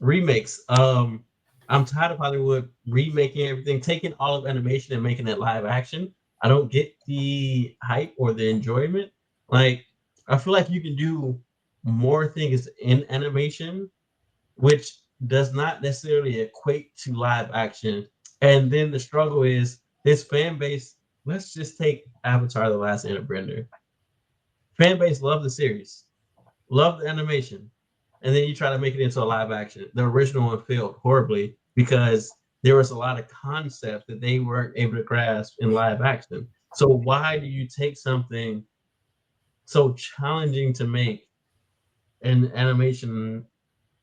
Remakes. I'm tired of Hollywood remaking everything, taking all of animation and making it live action. I don't get the hype or the enjoyment. Like, I feel like you can do more things in animation, which does not necessarily equate to live action. And then the struggle is this fan base. Let's just take Avatar: The Last Airbender. Fan base loved the series, loved the animation, and then you try to make it into a live action. The original one failed horribly because there was a lot of concept that they weren't able to grasp in live action. So why do you take something so challenging to make in animation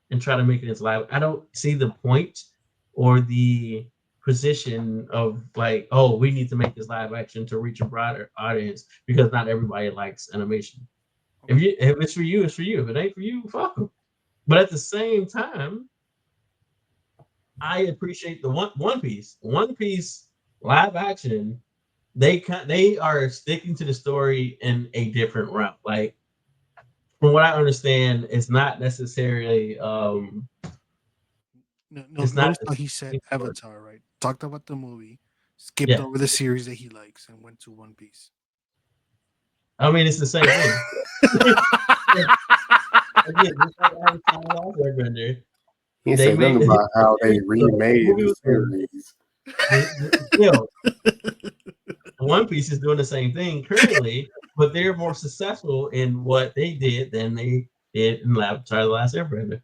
and try to make it into live? I don't see the point or the position of like, oh, we need to make this live action to reach a broader audience because not everybody likes animation. If it's for you, it's for you. If it ain't for you, fuck them. But at the same time, I appreciate the One Piece. One Piece live action. They are sticking to the story in a different route. Like, from what I understand, it's not necessarily. It's not. How he said Avatar, right? Talked about the movie, skipped over the series that he likes, and went to One Piece. I mean, it's the same thing. Again, just like Avatar: Airbender. He said nothing about how they remade the series. Still, One Piece is doing the same thing currently, but they're more successful in what they did than they did in Avatar: The Last Airbender.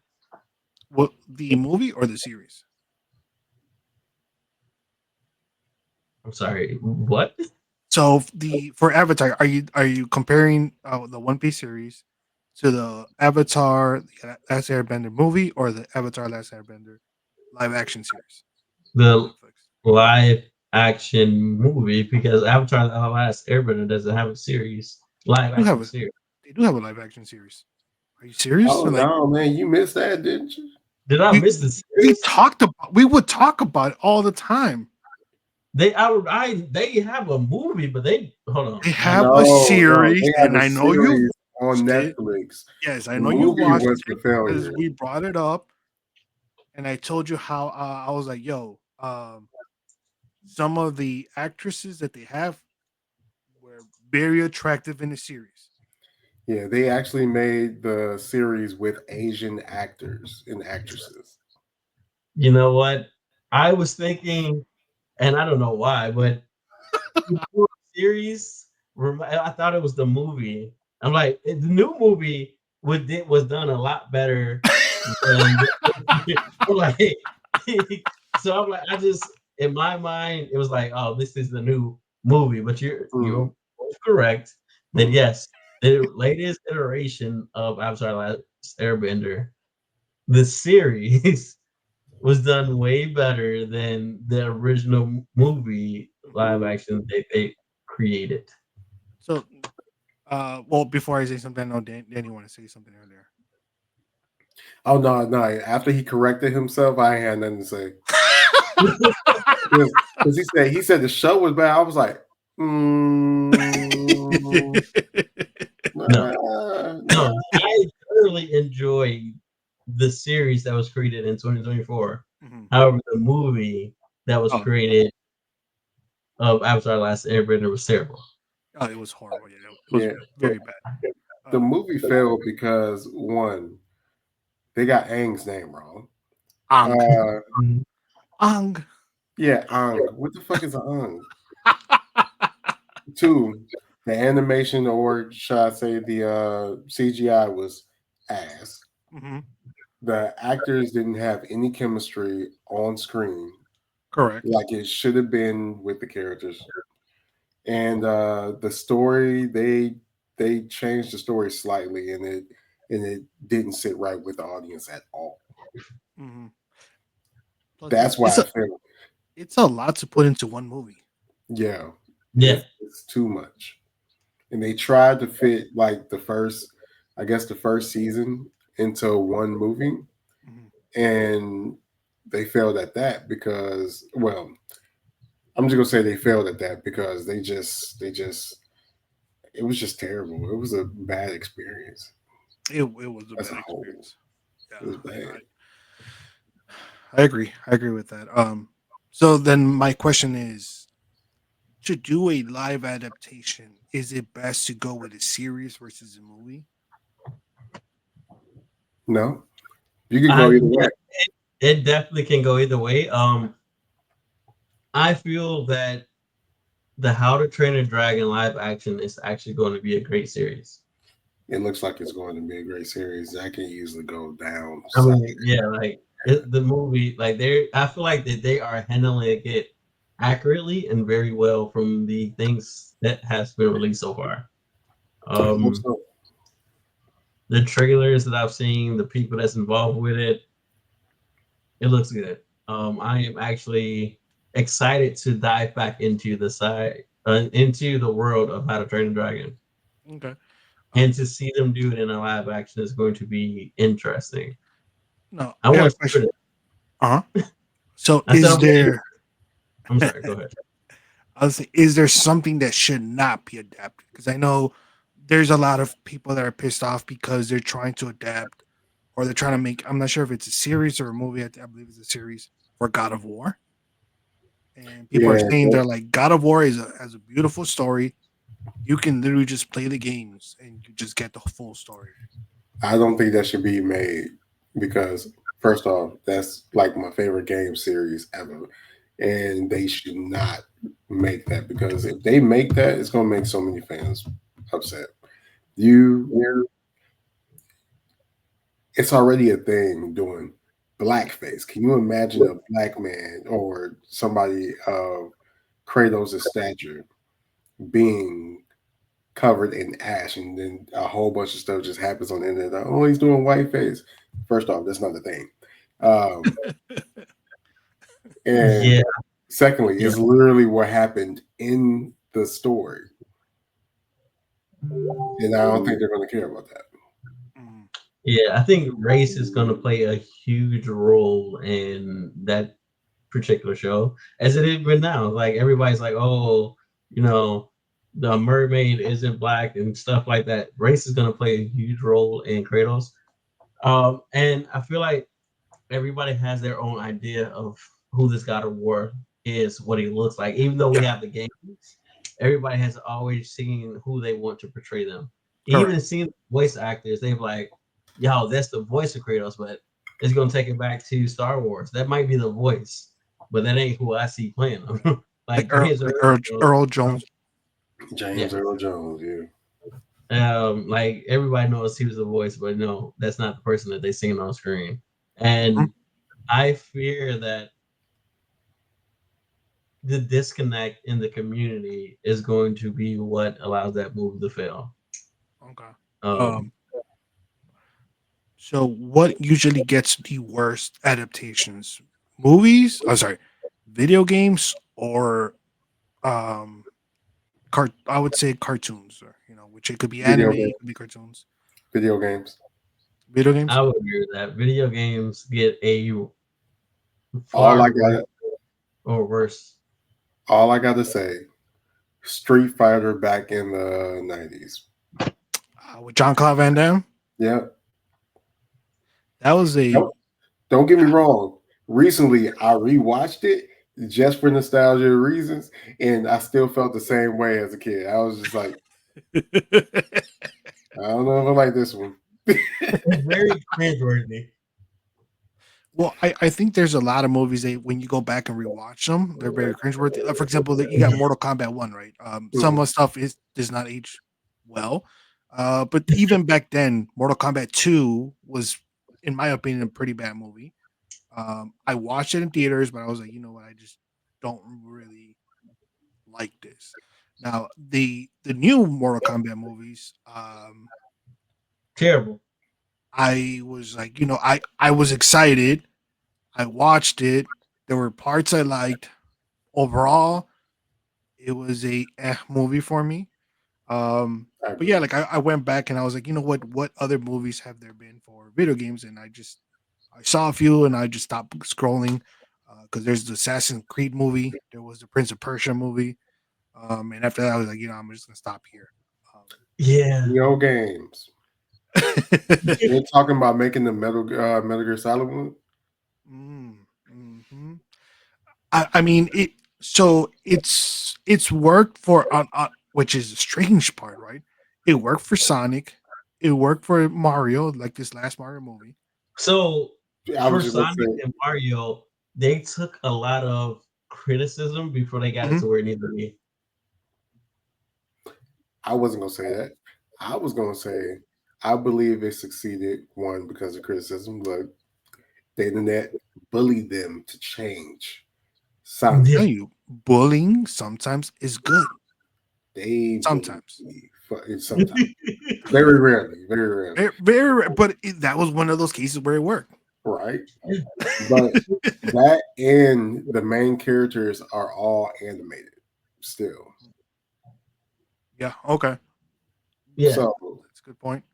What, the movie or the series? I'm sorry, what? So for Avatar, are you comparing the One Piece series to the Avatar Last Airbender movie or the Avatar Last Airbender live action series? The live action movie, because Avatar: The Last Airbender doesn't have a series. Live action series. They do have a live action series. Are you serious? Oh no, man, you missed that, didn't you? Did I miss the series? We would talk about it all the time. They have a movie, but they hold on. They have a series, and I know you on Netflix. Yes, I know you watched it because we brought it up, and I told you how I was like, "Yo, some of the actresses that they have were very attractive in the series." Yeah, they actually made the series with Asian actors and actresses. You know what? I was thinking, and I don't know why, but the series, I thought it was the movie. I'm like, the new movie was done a lot better like, so I'm like, in my mind, it was like, oh, this is the new movie. But you're both correct that yes, the latest iteration of Avatar: Last Airbender, the series was done way better than the original movie live action they created. So, well, before I say something, I know Danny want to say something earlier. Oh no! After he corrected himself, I ain't had nothing to say. Because he said the show was bad. I was like, no. I thoroughly enjoyed the series that was created in 2024. Mm-hmm. However, the movie that was created of Avatar: Last Airbender was terrible. Oh, it was horrible. Yeah, it was very bad. The movie failed because one, they got Aang's name wrong. Aang. Yeah, Aang. What the fuck is an Aang? Two, the animation, or should I say the CGI was ass. Mm-hmm. The actors didn't have any chemistry on screen. Correct. Like it should have been with the characters. And the story, they changed the story slightly, and it didn't sit right with the audience at all. Mm-hmm. That's why I feel it's a lot to put into one movie. Yeah. Yeah. It's too much. And they tried to fit like the first season into one movie. Mm-hmm. And they failed at that because, well, I'm just gonna say they failed at that because they just it was just terrible. It was a bad experience. It was a bad experience. Yeah, it was bad. I agree. I agree with that. So then my question is, to do a live adaptation, is it best to go with a series versus a movie? No. You can go either way. It definitely can go either way. I feel that the How to Train a Dragon live action is actually going to be a great series. It looks like it's going to be a great series. That can easily go down. I mean, yeah, like the movie, like I feel like that they are handling it accurately and very well from the things that has been released so far. The trailers that I've seen, the people that's involved with it, it looks good. I am actually excited to dive back into into the world of How to Train a Dragon. Okay. And to see them do it in a live action is going to be interesting. No, I want a question. So I'm sorry, go ahead. I was saying, is there something that should not be adapted? Because I know there's a lot of people that are pissed off because they're trying to adapt, or they're trying to make, I'm not sure if it's a series or a movie, I believe it's a series, for God of War. And people are saying they're like, God of War has a beautiful story. You can literally just play the games and you just get the full story. I don't think that should be made because, first off, that's like my favorite game series ever. And they should not make that because if they make that, it's going to make so many fans upset. It's already a thing doing blackface. Can you imagine a black man or somebody of Kratos' stature being covered in ash, and then a whole bunch of stuff just happens on the internet? Oh, he's doing whiteface. First off, that's not the thing. And secondly, it's literally what happened in the story. And I don't think they're going to care about that. Yeah, I think race is going to play a huge role in that particular show, as it is right now. Like everybody's like, oh, the mermaid isn't black and stuff like that. Race is going to play a huge role in Kratos. And I feel like everybody has their own idea of who this God of War is, what he looks like. Even though we have the games, everybody has always seen who they want to portray them. Correct. Even seeing voice actors, they've like, yo, that's the voice of Kratos, but it's going to take it back to Star Wars. That might be the voice, but that ain't who I see playing them. Earl Jones. James Earl Jones, yeah. Like everybody knows he was the voice, but no, that's not the person that they seen on screen. And I fear that the disconnect in the community is going to be what allows that movie to fail. Okay. Um, So what usually gets the worst adaptations? Movies? Oh, sorry, video games or um, I would say cartoons, or which it could be Video anime, games. it could be cartoons, Video games. video games. I would agree with that. Video games get a All I far got. or worse. All I got to say. Street Fighter back in the 90s. With John Claude Van Damme. Yeah. That was a. Don't get me wrong. Recently, I rewatched it just for nostalgia reasons, and I still felt the same way as a kid. I was just like, I don't know if I like this one. It's very cringeworthy. Well, I think there's a lot of movies that when you go back and rewatch them, they're very cringeworthy. For example, you got Mortal Kombat 1, right? Some of the stuff does not age well. But even back then, Mortal Kombat 2 was, in my opinion, a pretty bad movie. I watched it in theaters, but I was like, you know what? I just don't really like this. Now, the new Mortal Kombat movies, Terrible. I was like, I was excited. I watched it. There were parts I liked. Overall, it was a movie for me. But yeah, like I went back and I was like, you know what other movies have there been for video games? And I saw a few and I just stopped scrolling because there's the Assassin's Creed movie, there was the Prince of Persia movie, and after that I was like, I'm just gonna stop here. Yeah. Video games. You're talking about making the Metal Gear Solid one? Mm-hmm. I mean it. So it's worked for which is a strange part, right? It worked for Sonic. It worked for Mario, like this last Mario movie. So for Sonic and Mario, they took a lot of criticism before they got it to where it needed to be. I wasn't gonna say that. I was gonna say I believe it succeeded, one, because of criticism, but the internet bullied them to change. I tell you, bullying sometimes is good. They sometimes, very rarely, but that was one of those cases where it worked, right? But that and the main characters are all animated still. Yeah. Okay. Yeah. So that's a good point.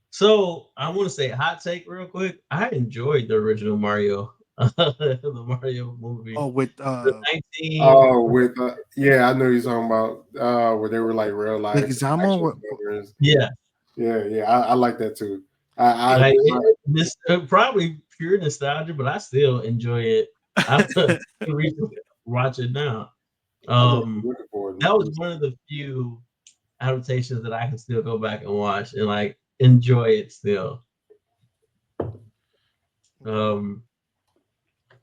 So I want to say hot take real quick. I enjoyed the original Mario, the Mario movie. Oh, with the 19. Yeah, I know you're talking about where they were like real life. Yeah. I like that too. This probably pure nostalgia, but I still enjoy it. I watch it now. That was one of the few adaptations that I can still go back and watch and like enjoy it still.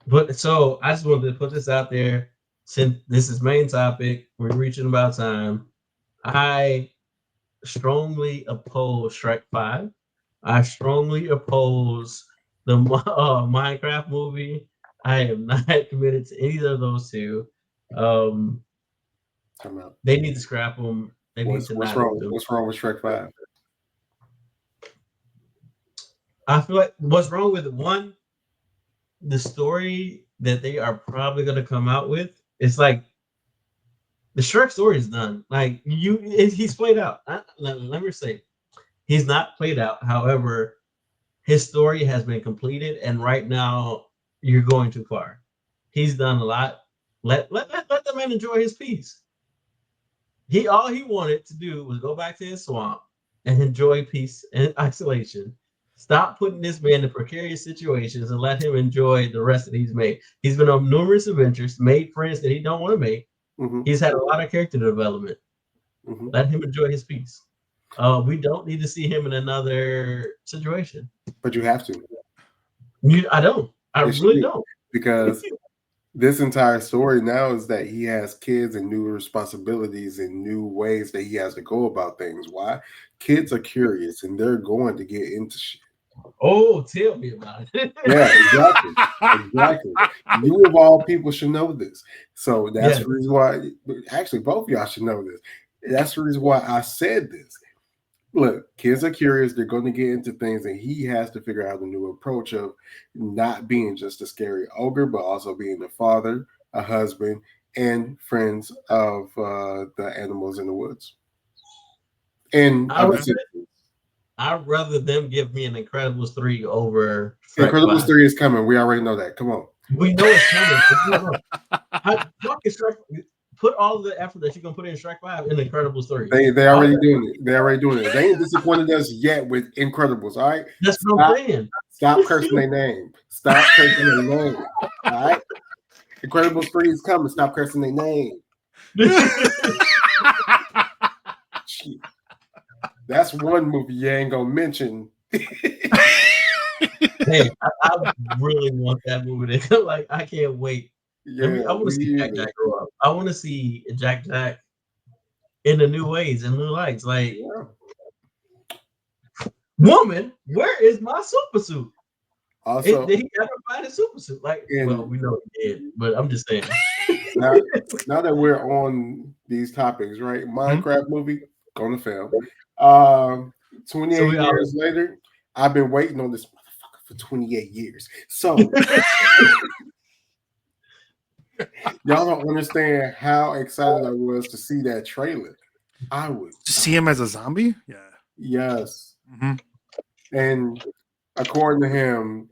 But so I just wanted to put this out there since this is main topic. We're reaching about time. I strongly oppose Shrek 5. I strongly oppose the Minecraft movie. I am not committed to either of those two. They need to scrap them. What's wrong with Shrek 5? I feel like what's wrong with one, the story that they are probably going to come out with, it's like the Shrek story is done. Like he's played out. Let me say, he's not played out. However, his story has been completed, and right now you're going too far. He's done a lot. Let the man enjoy his peace. All he wanted to do was go back to his swamp and enjoy peace and isolation. Stop putting this man in precarious situations and let him enjoy the rest that he's made. He's been on numerous adventures, made friends that he don't want to make. Mm-hmm. He's had a lot of character development. Mm-hmm. Let him enjoy his peace. We don't need to see him in another situation. But you have to. I don't. I really don't. Because this entire story now is that he has kids and new responsibilities and new ways that he has to go about things. Why? Kids are curious and they're going to get into shit. Oh, tell me about it. Yeah, exactly. Exactly. You of all people should know this. So that's the reason why actually both of y'all should know this. That's the reason why I said this. Look, kids are curious. They're going to get into things, and he has to figure out a new approach of not being just a scary ogre, but also being a father, a husband, and friends of the animals in the woods. And I'd rather them give me an Incredibles 3 over Shrek Incredibles 5. 3 is coming. We already know that. Come on. We know it's coming. Put all the effort that you're gonna put in Shrek 5 in Incredibles 3. They already doing it. They already doing it. They ain't disappointed us yet with Incredibles. All right. That's what I'm saying. Stop cursing their name. Stop cursing their name. All right. Incredibles 3 is coming. Stop cursing their name. That's one movie you ain't gonna mention. Hey, I really want that movie to come. Like, I can't wait. Yeah, I want to see Jack Jack grow up. I want to see Jack Jack in the new ways and new lights. Like, woman, where is my super suit? Also, did he ever find a super suit? Like, well, we know he did, but I'm just saying. Now that we're on these topics, right? Minecraft movie going to film. 28 years later, I've been waiting on this motherfucker for 28 years. So y'all don't understand how excited I was to see that trailer. I would to see him as a zombie. Yeah. Yes. And according to him,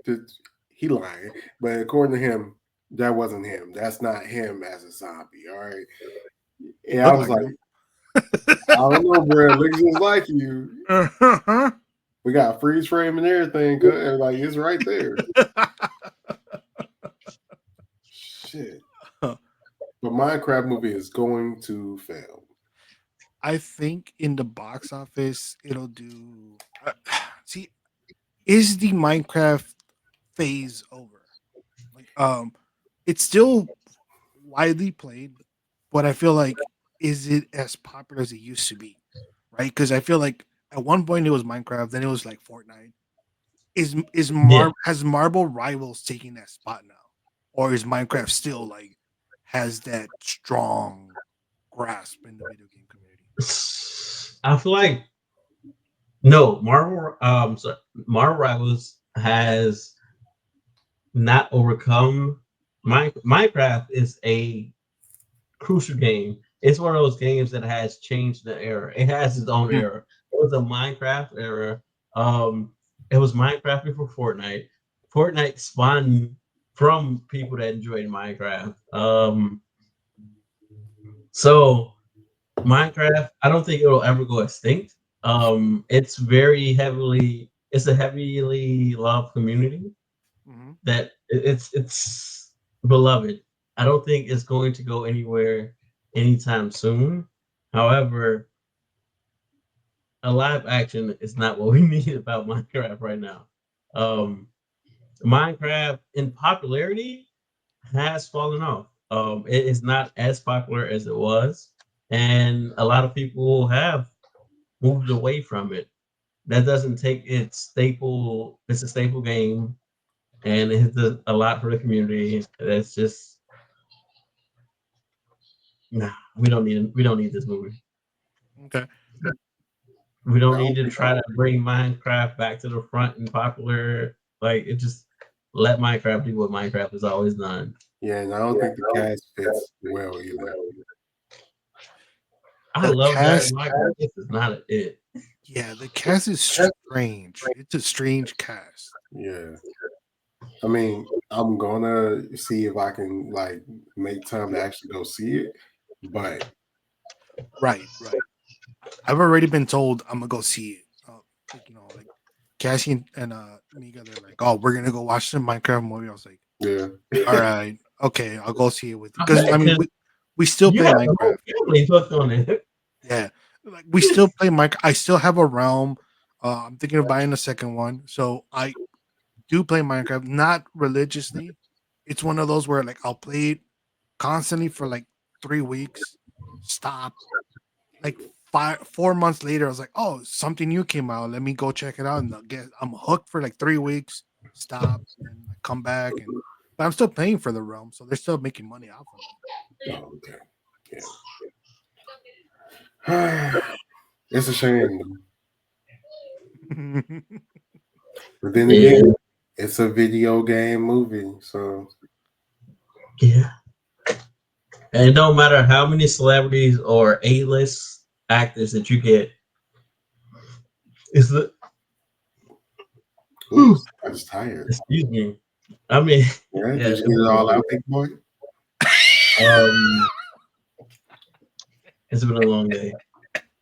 he lying, but according to him, that wasn't him. That's not him as a zombie. All right. And I was like, I don't know, bro. It looks just like you. We got freeze frame and everything. Like, it's right there. Shit. But Minecraft movie is going to fail. I think in the box office, it'll do. See, is the Minecraft phase over? Like, it's still widely played, but I feel like, is it as popular as it used to be? Right? Because I feel like at one point it was Minecraft, then it was like Fortnite. Has Marble Rivals taking that spot now, or is Minecraft still like has that strong grasp in the video game community? I feel like no, Marvel Rivals has not overcome Minecraft is a crucial game. It's one of those games that has changed the era. It has its own era. It was a Minecraft era. It was Minecraft before Fortnite. Fortnite spawned from people that enjoyed Minecraft. So Minecraft, I don't think it'll ever go extinct. It's a heavily loved community that it's beloved. I don't think it's going to go anywhere anytime soon. However, a live action is not what we need about Minecraft right now. Minecraft in popularity has fallen off. It is not as popular as it was, and a lot of people have moved away from it. That doesn't take its staple. It's a staple game, and it's a lot for the community. That's just we don't need this movie. Okay. We don't need to try to bring Minecraft back to the front and popular. Like, it just let Minecraft do what Minecraft has always done. Yeah, and I don't think the cast fits well either. I love that Minecraft. This is not it. Yeah, the cast is strange. It's a strange cast. Yeah. I mean, I'm gonna see if I can like make time to actually go see it, but right. I've already been told I'm gonna go see it. Like Cassie and Mika, they're like, "Oh, we're gonna go watch the Minecraft movie." I was like, "Yeah, all right, okay, I'll go see it with you." Because I mean, we still play Minecraft. Yeah, like we still play Minecraft. I still have a realm. I'm thinking of buying a second one, so I do play Minecraft, not religiously. it's one of those where like I'll play it constantly for like 3 weeks, stop. Like 4 months later, I was like, oh, something new came out. Let me go check it out. And I'm hooked for like 3 weeks, stop, and I come back. But I'm still paying for the realm, so they're still making money off of it. Oh, okay. Yeah. It's a shame. But then again, it's a video game movie, so yeah. And it don't matter how many celebrities or A-list actors that you get. It's the I was tired. Excuse me. I mean, Yeah, did you get it all out, big boy? It's been a long day.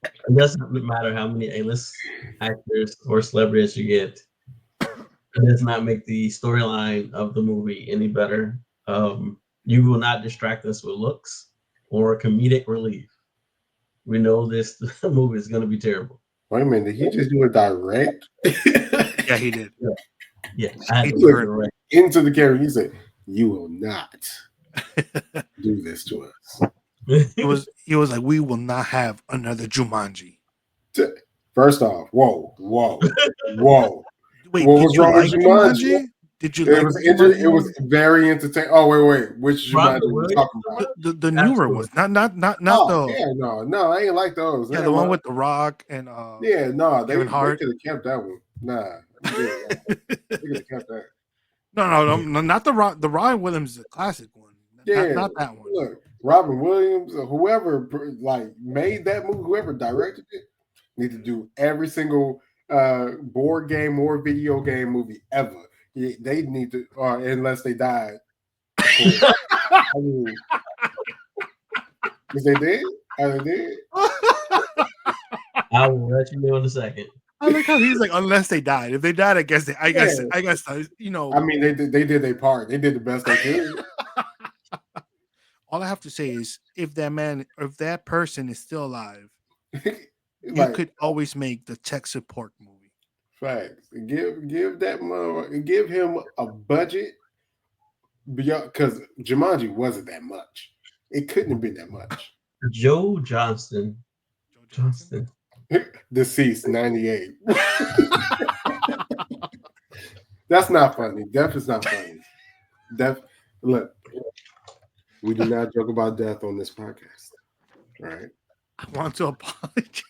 It doesn't matter how many A-list actors or celebrities you get. It does not make the storyline of the movie any better. You will not distract us with looks or comedic relief. We know this movie is going to be terrible. Wait a minute, did he just do a direct? Yeah, he did. Yeah, I he looked into the camera. He said, "You will not do this to us." He was like, we will not have another Jumanji. First off, whoa. Wait, what was wrong with Jumanji? Did you like it was very entertaining. Oh, wait. Which Jumanji are you talking about? The newer ones. Not the no, I ain't like those. Yeah, the one with The Rock and they could have kept that one. Nah. They could have kept that. No, not the Rock. The Robin Williams is a classic one. Not that one. Look, Robin Williams or whoever like made that movie, whoever directed it, need to do every single board game or video game movie ever. They need to, unless they died. I mean, is they dead? Are they dead? I will let you know in a second. I like how he's like, unless they died. If they died, I guess you know. I mean, they did their part. They did the best they could. All I have to say is, if that person is still alive, you like, could always make the tech support movie. Facts. Give him a budget beyond, because Jumanji wasn't that much. It couldn't have been that much. Joe Johnston. Deceased 98. That's not funny. Death is not funny. Look, we do not joke about death on this podcast. All right. I want to apologize.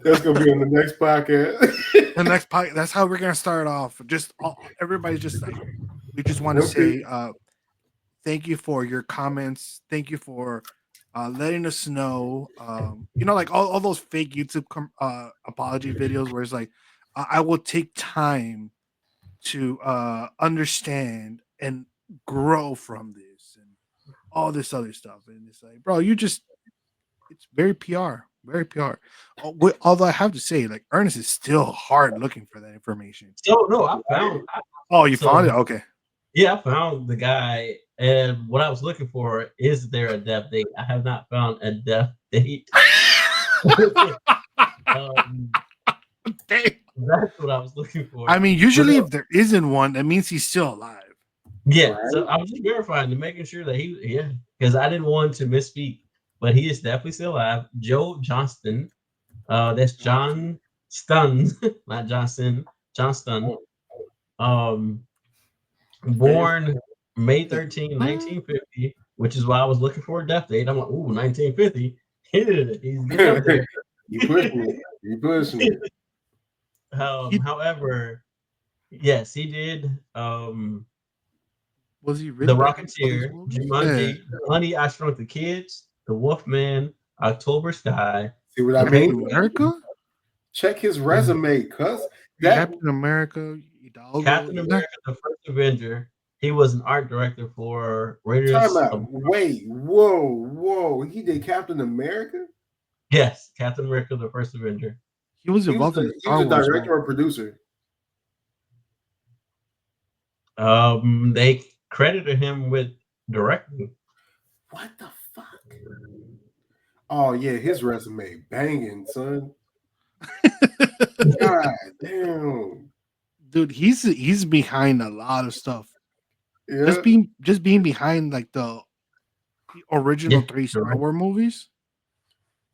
That's gonna be on the next podcast. That's how we're gonna start off. Everybody's just like, we just want to say thank you for your comments. Thank you for letting us know. Like all those fake YouTube apology videos where it's like, I will take time to understand and grow from this and all this other stuff. And it's like, bro, it's very PR. Very PR. Although I have to say, like, Ernest is still hard looking for that information. So no, I found. You found it? Okay. Yeah, I found the guy, and what I was looking for is there a death date? I have not found a death date. That's what I was looking for. I mean, usually if there isn't one, that means he's still alive. Yeah, right. So I was just verifying and making sure that because I didn't want to misspeak. But he is definitely still alive. Joe Johnston. That's John Stun, not Johnson. John Stun. Born May 13, 1950, which is why I was looking for a death date. I'm like, ooh, 1950. He's getting up there. You push me. However, yes, he did. Was he really The Rocketeer, Jumanji, Honey, I Shrunk the Kids, The Wolfman, October Sky. See what I mean? America? Check his resume, cuz. Captain America, Captain America, the First Avenger. He was an art director for Raiders. Wait, whoa. He did Captain America? Yes, Captain America, the First Avenger. He was involved in Star Wars. He was a director or producer? They credited him with directing. What the fuck? Oh yeah, his resume banging, son. God damn. Dude, he's behind a lot of stuff. Yeah. Just being behind like the original Yeah, 3 you're Star right. Wars movies.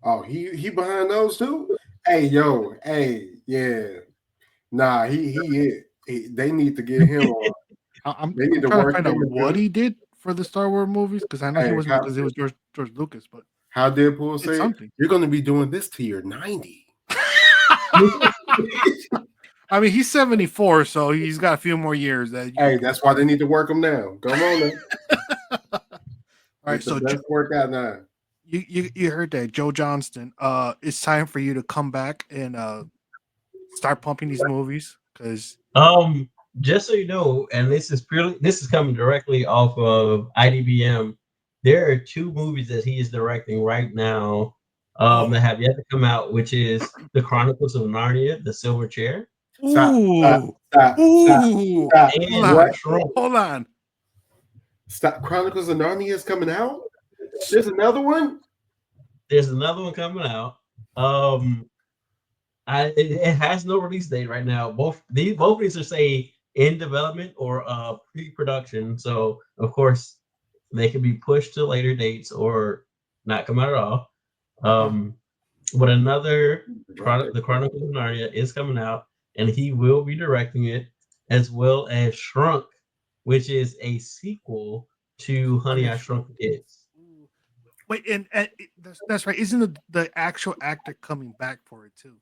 Oh, he behind those too? Hey, yo, hey, yeah. Nah, they need to get him on. I'm They need to trying to work find him out what into. he did for the Star Wars movies because I know he Hey, wasn't because it was George Lucas, but how Deadpool it's say it? something. You're gonna be doing this till you're 90. I mean, he's 74, so he's got a few more years that you Hey, can. that's why they need to work him now. Come on now. All right, Get the so best work out now. you heard that, Joe Johnston. It's time for you to come back and start pumping these movies because Just so you know, and this is coming directly off of IDBM. There are 2 movies that he is directing right now, that have yet to come out, which is The Chronicles of Narnia, The Silver Chair, Stop, stop, ooh, stop, stop, ooh, stop. hold and on, What? Shrunk. hold on. Stop. Chronicles of Narnia is coming out? There's another one? There's another one coming out. Um, it has no release date right now. Both of these are say in development or pre-production. So of course they can be pushed to later dates or not come out at all. Um, but another The Chronicles of Narnia is coming out, and he will be directing it, as well as Shrunk, which is a sequel to Honey I Shrunk the Kids. Wait, and that's right. Isn't the actual actor coming back for it too?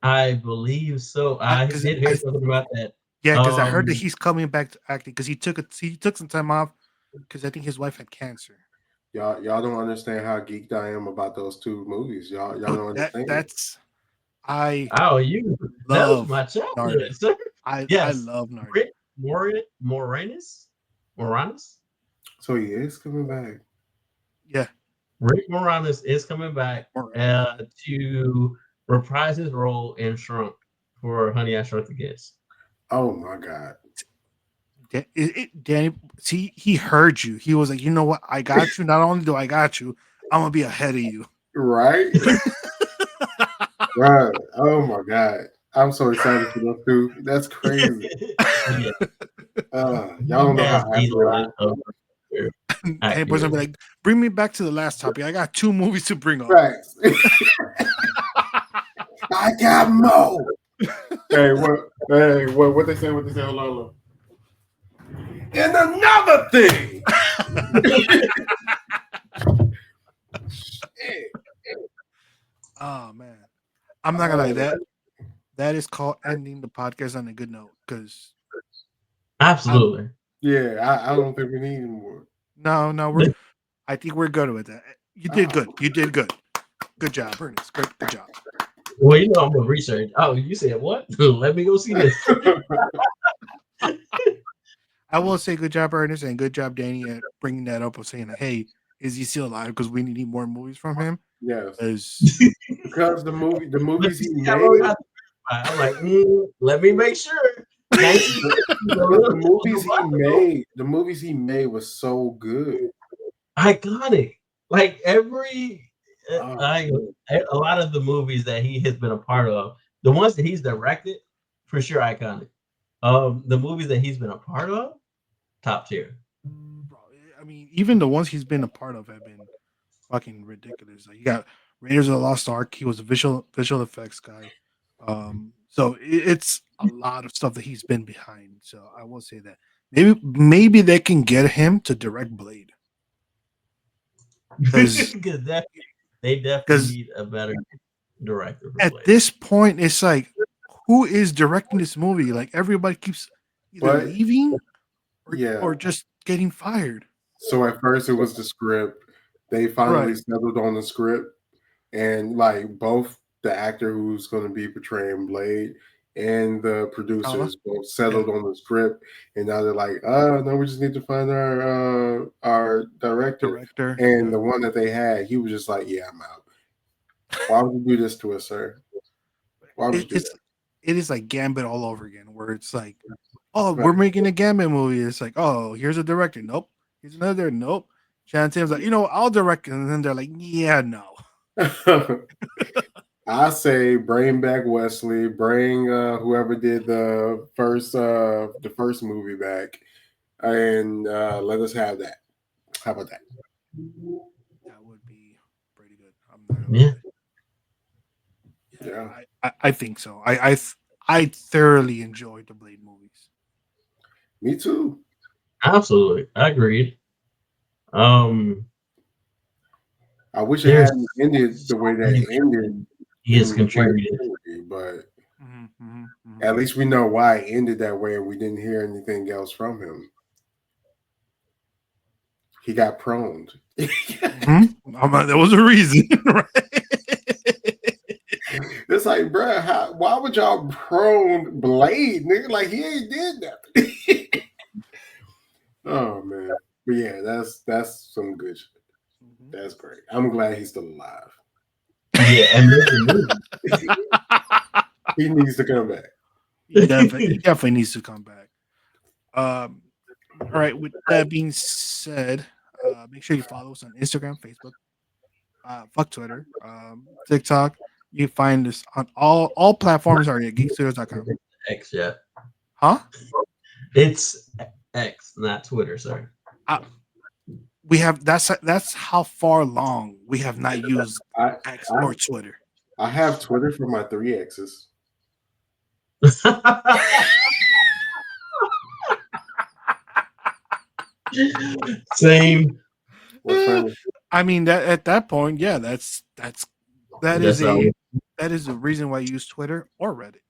I believe so. I Because did hear something about that. yeah, because I heard that Um, he's coming back to acting because he took some time off because I think his wife had cancer. Y'all don't understand how geeked I am about those 2 movies. Y'all Dude, don't understand. that's I oh, that was love my Narnia. childhood, sir. I Yes, love Narnia. Rick Moranis. So he is coming back. Yeah, Rick Moranis is coming back Moranis. to reprise his role in Shrunk for Honey I Shrunk the Kids. Oh my God. Danny, see, he heard you. He was like, you know what? I got you. Not only do I got you, I'm gonna be ahead of you. Right? Right. Oh my God. I'm so excited for those 2. That's crazy. Yeah, Y'all he don't know has how a happy I lot am. of Danny Boy's gonna be actors. like, bring me back to the last topic. I got 2 movies to bring up. Right. I got more. Hey, what they say? What they say? Hold on. And another thing. Oh man, I'm not gonna lie. That is called ending the podcast on a good note. Because Absolutely. Yeah, I don't think we need any more. no, I think we're good with that. You did good. You did good. Good job, Ernest. Good job. Well, you know I'm gonna research. Oh, you said what? Let me go see this. I will say good job, Ernest, and good job, Danny, at bringing that up of saying, hey, is he still alive? Because we need more movies from him. Yes. Because Because the movies he I made, I'm like, let me make sure. the movies he made was so good. Iconic. Like Oh, a lot of the movies that he has been a part of, the ones that he's directed, for sure iconic. The movies that he's been a part of, top tier. I mean, even the ones he's been a part of have been fucking ridiculous. Like you got Raiders of the Lost Ark. He was a visual effects guy. So it's a lot of stuff that he's been behind. So I will say that maybe they can get him to direct Blade. Because they definitely need a better director. At this point, it's like, who is directing this movie? Like everybody keeps either leaving or just getting fired. So at first it was the script. They finally settled on the script, and like both the actor who's going to be portraying Blade and the producers both settled on the script, and now they're like, no, we just need to find our director. And the one that they had, he was just like, yeah, I'm out. Why would you do this to us, sir? Why would you do that? It is like Gambit all over again, where it's like, oh, we're making a Gambit movie. It's like, oh, here's a director. Nope. Here's another. Nope. Shannon Tatum's like, I'll direct it. And then they're like, yeah, no. I say bring back Wesley, bring whoever did the first movie back, and let us have that. How about that? That would be pretty good. I'm not gonna Yeah. lie. Yeah. I think so. I thoroughly enjoyed the Blade movies. Me too. Absolutely. I agreed. Um, I wish it there's hadn't ended the way that it ended he has in the Blade contributed. trilogy, but Mm-hmm. at least we know why it ended that way, and we didn't hear anything else from him. He got proned. There was a reason, right? It's like, bro, why would y'all prone Blade, nigga? Like he ain't did nothing. Oh man, but yeah, that's some good shit. That's great. I'm glad he's still alive. Yeah, and make the movie. He needs to come back. He definitely needs to come back. All right. With that being said, make sure you follow us on Instagram, Facebook, fuck Twitter, TikTok. You find us on all platforms. Are at geekstudios.com. X, yeah. Huh? It's X, not Twitter. Sorry. We have that's how far along we have not used I X or Twitter. I have Twitter for my 3 X's. Same. What's funny? I mean that at that point, yeah, that is the reason why you use Twitter or Reddit.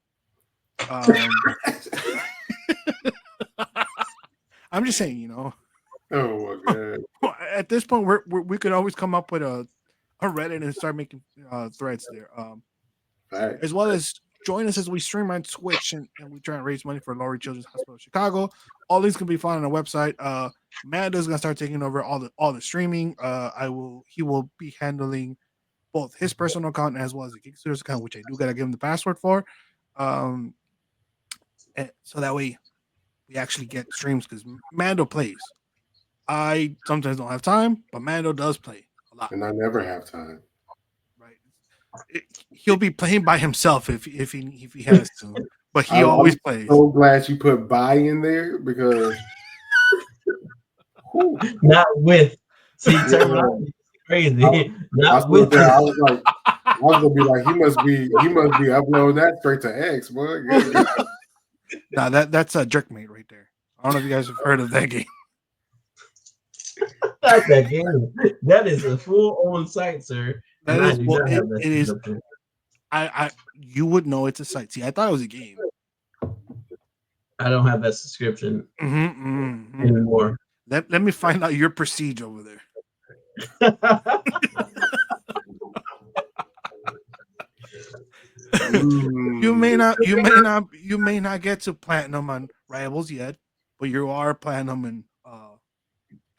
I'm just saying, you know. Oh my god! At this point, we could always come up with a Reddit and start making threads there. Right. As well as join us as we stream on Twitch and we try and raise money for Laurie Children's Hospital of Chicago. All these can be found on the website. Mando's gonna start taking over all the streaming. He will be handling both his personal account as well as the Geek Studios account, which I do gotta give him the password for. And so that way we actually get streams because Mando plays. I sometimes don't have time, but Mando does play a lot. And I never have time. Right. He'll be playing by himself if he has to, but he always plays. So glad you put "by" in there because not with. See, crazy. Not with. I was gonna be like, he must be uploading that straight to X, boy. Nah, that's a Jerkmate right there. I don't know if you guys have heard of that game. Not that game. That is a full-on site, sir. That is it is. You would know it's a site. See, I thought it was a game. I don't have that subscription anymore. Let me find out your prestige over there. You may not get to platinum on Rivals yet, but you are platinum in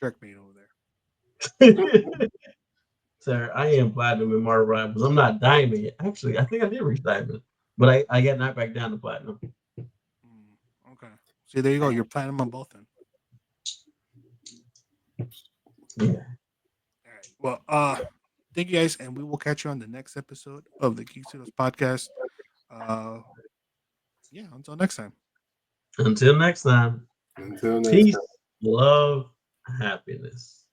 Jerkmate over there. Sir, I am platinum in Marvel Rivals. I'm not diamond yet. Actually, I think I did reach diamond, but I got knocked back down to platinum. Okay. See, there you go. You're platinum on both ends. Yeah. All right. Well, thank you guys, and we will catch you on the next episode of the Geek Studios podcast. Yeah, until next time. Until next time. Until next Peace, time. love, happiness.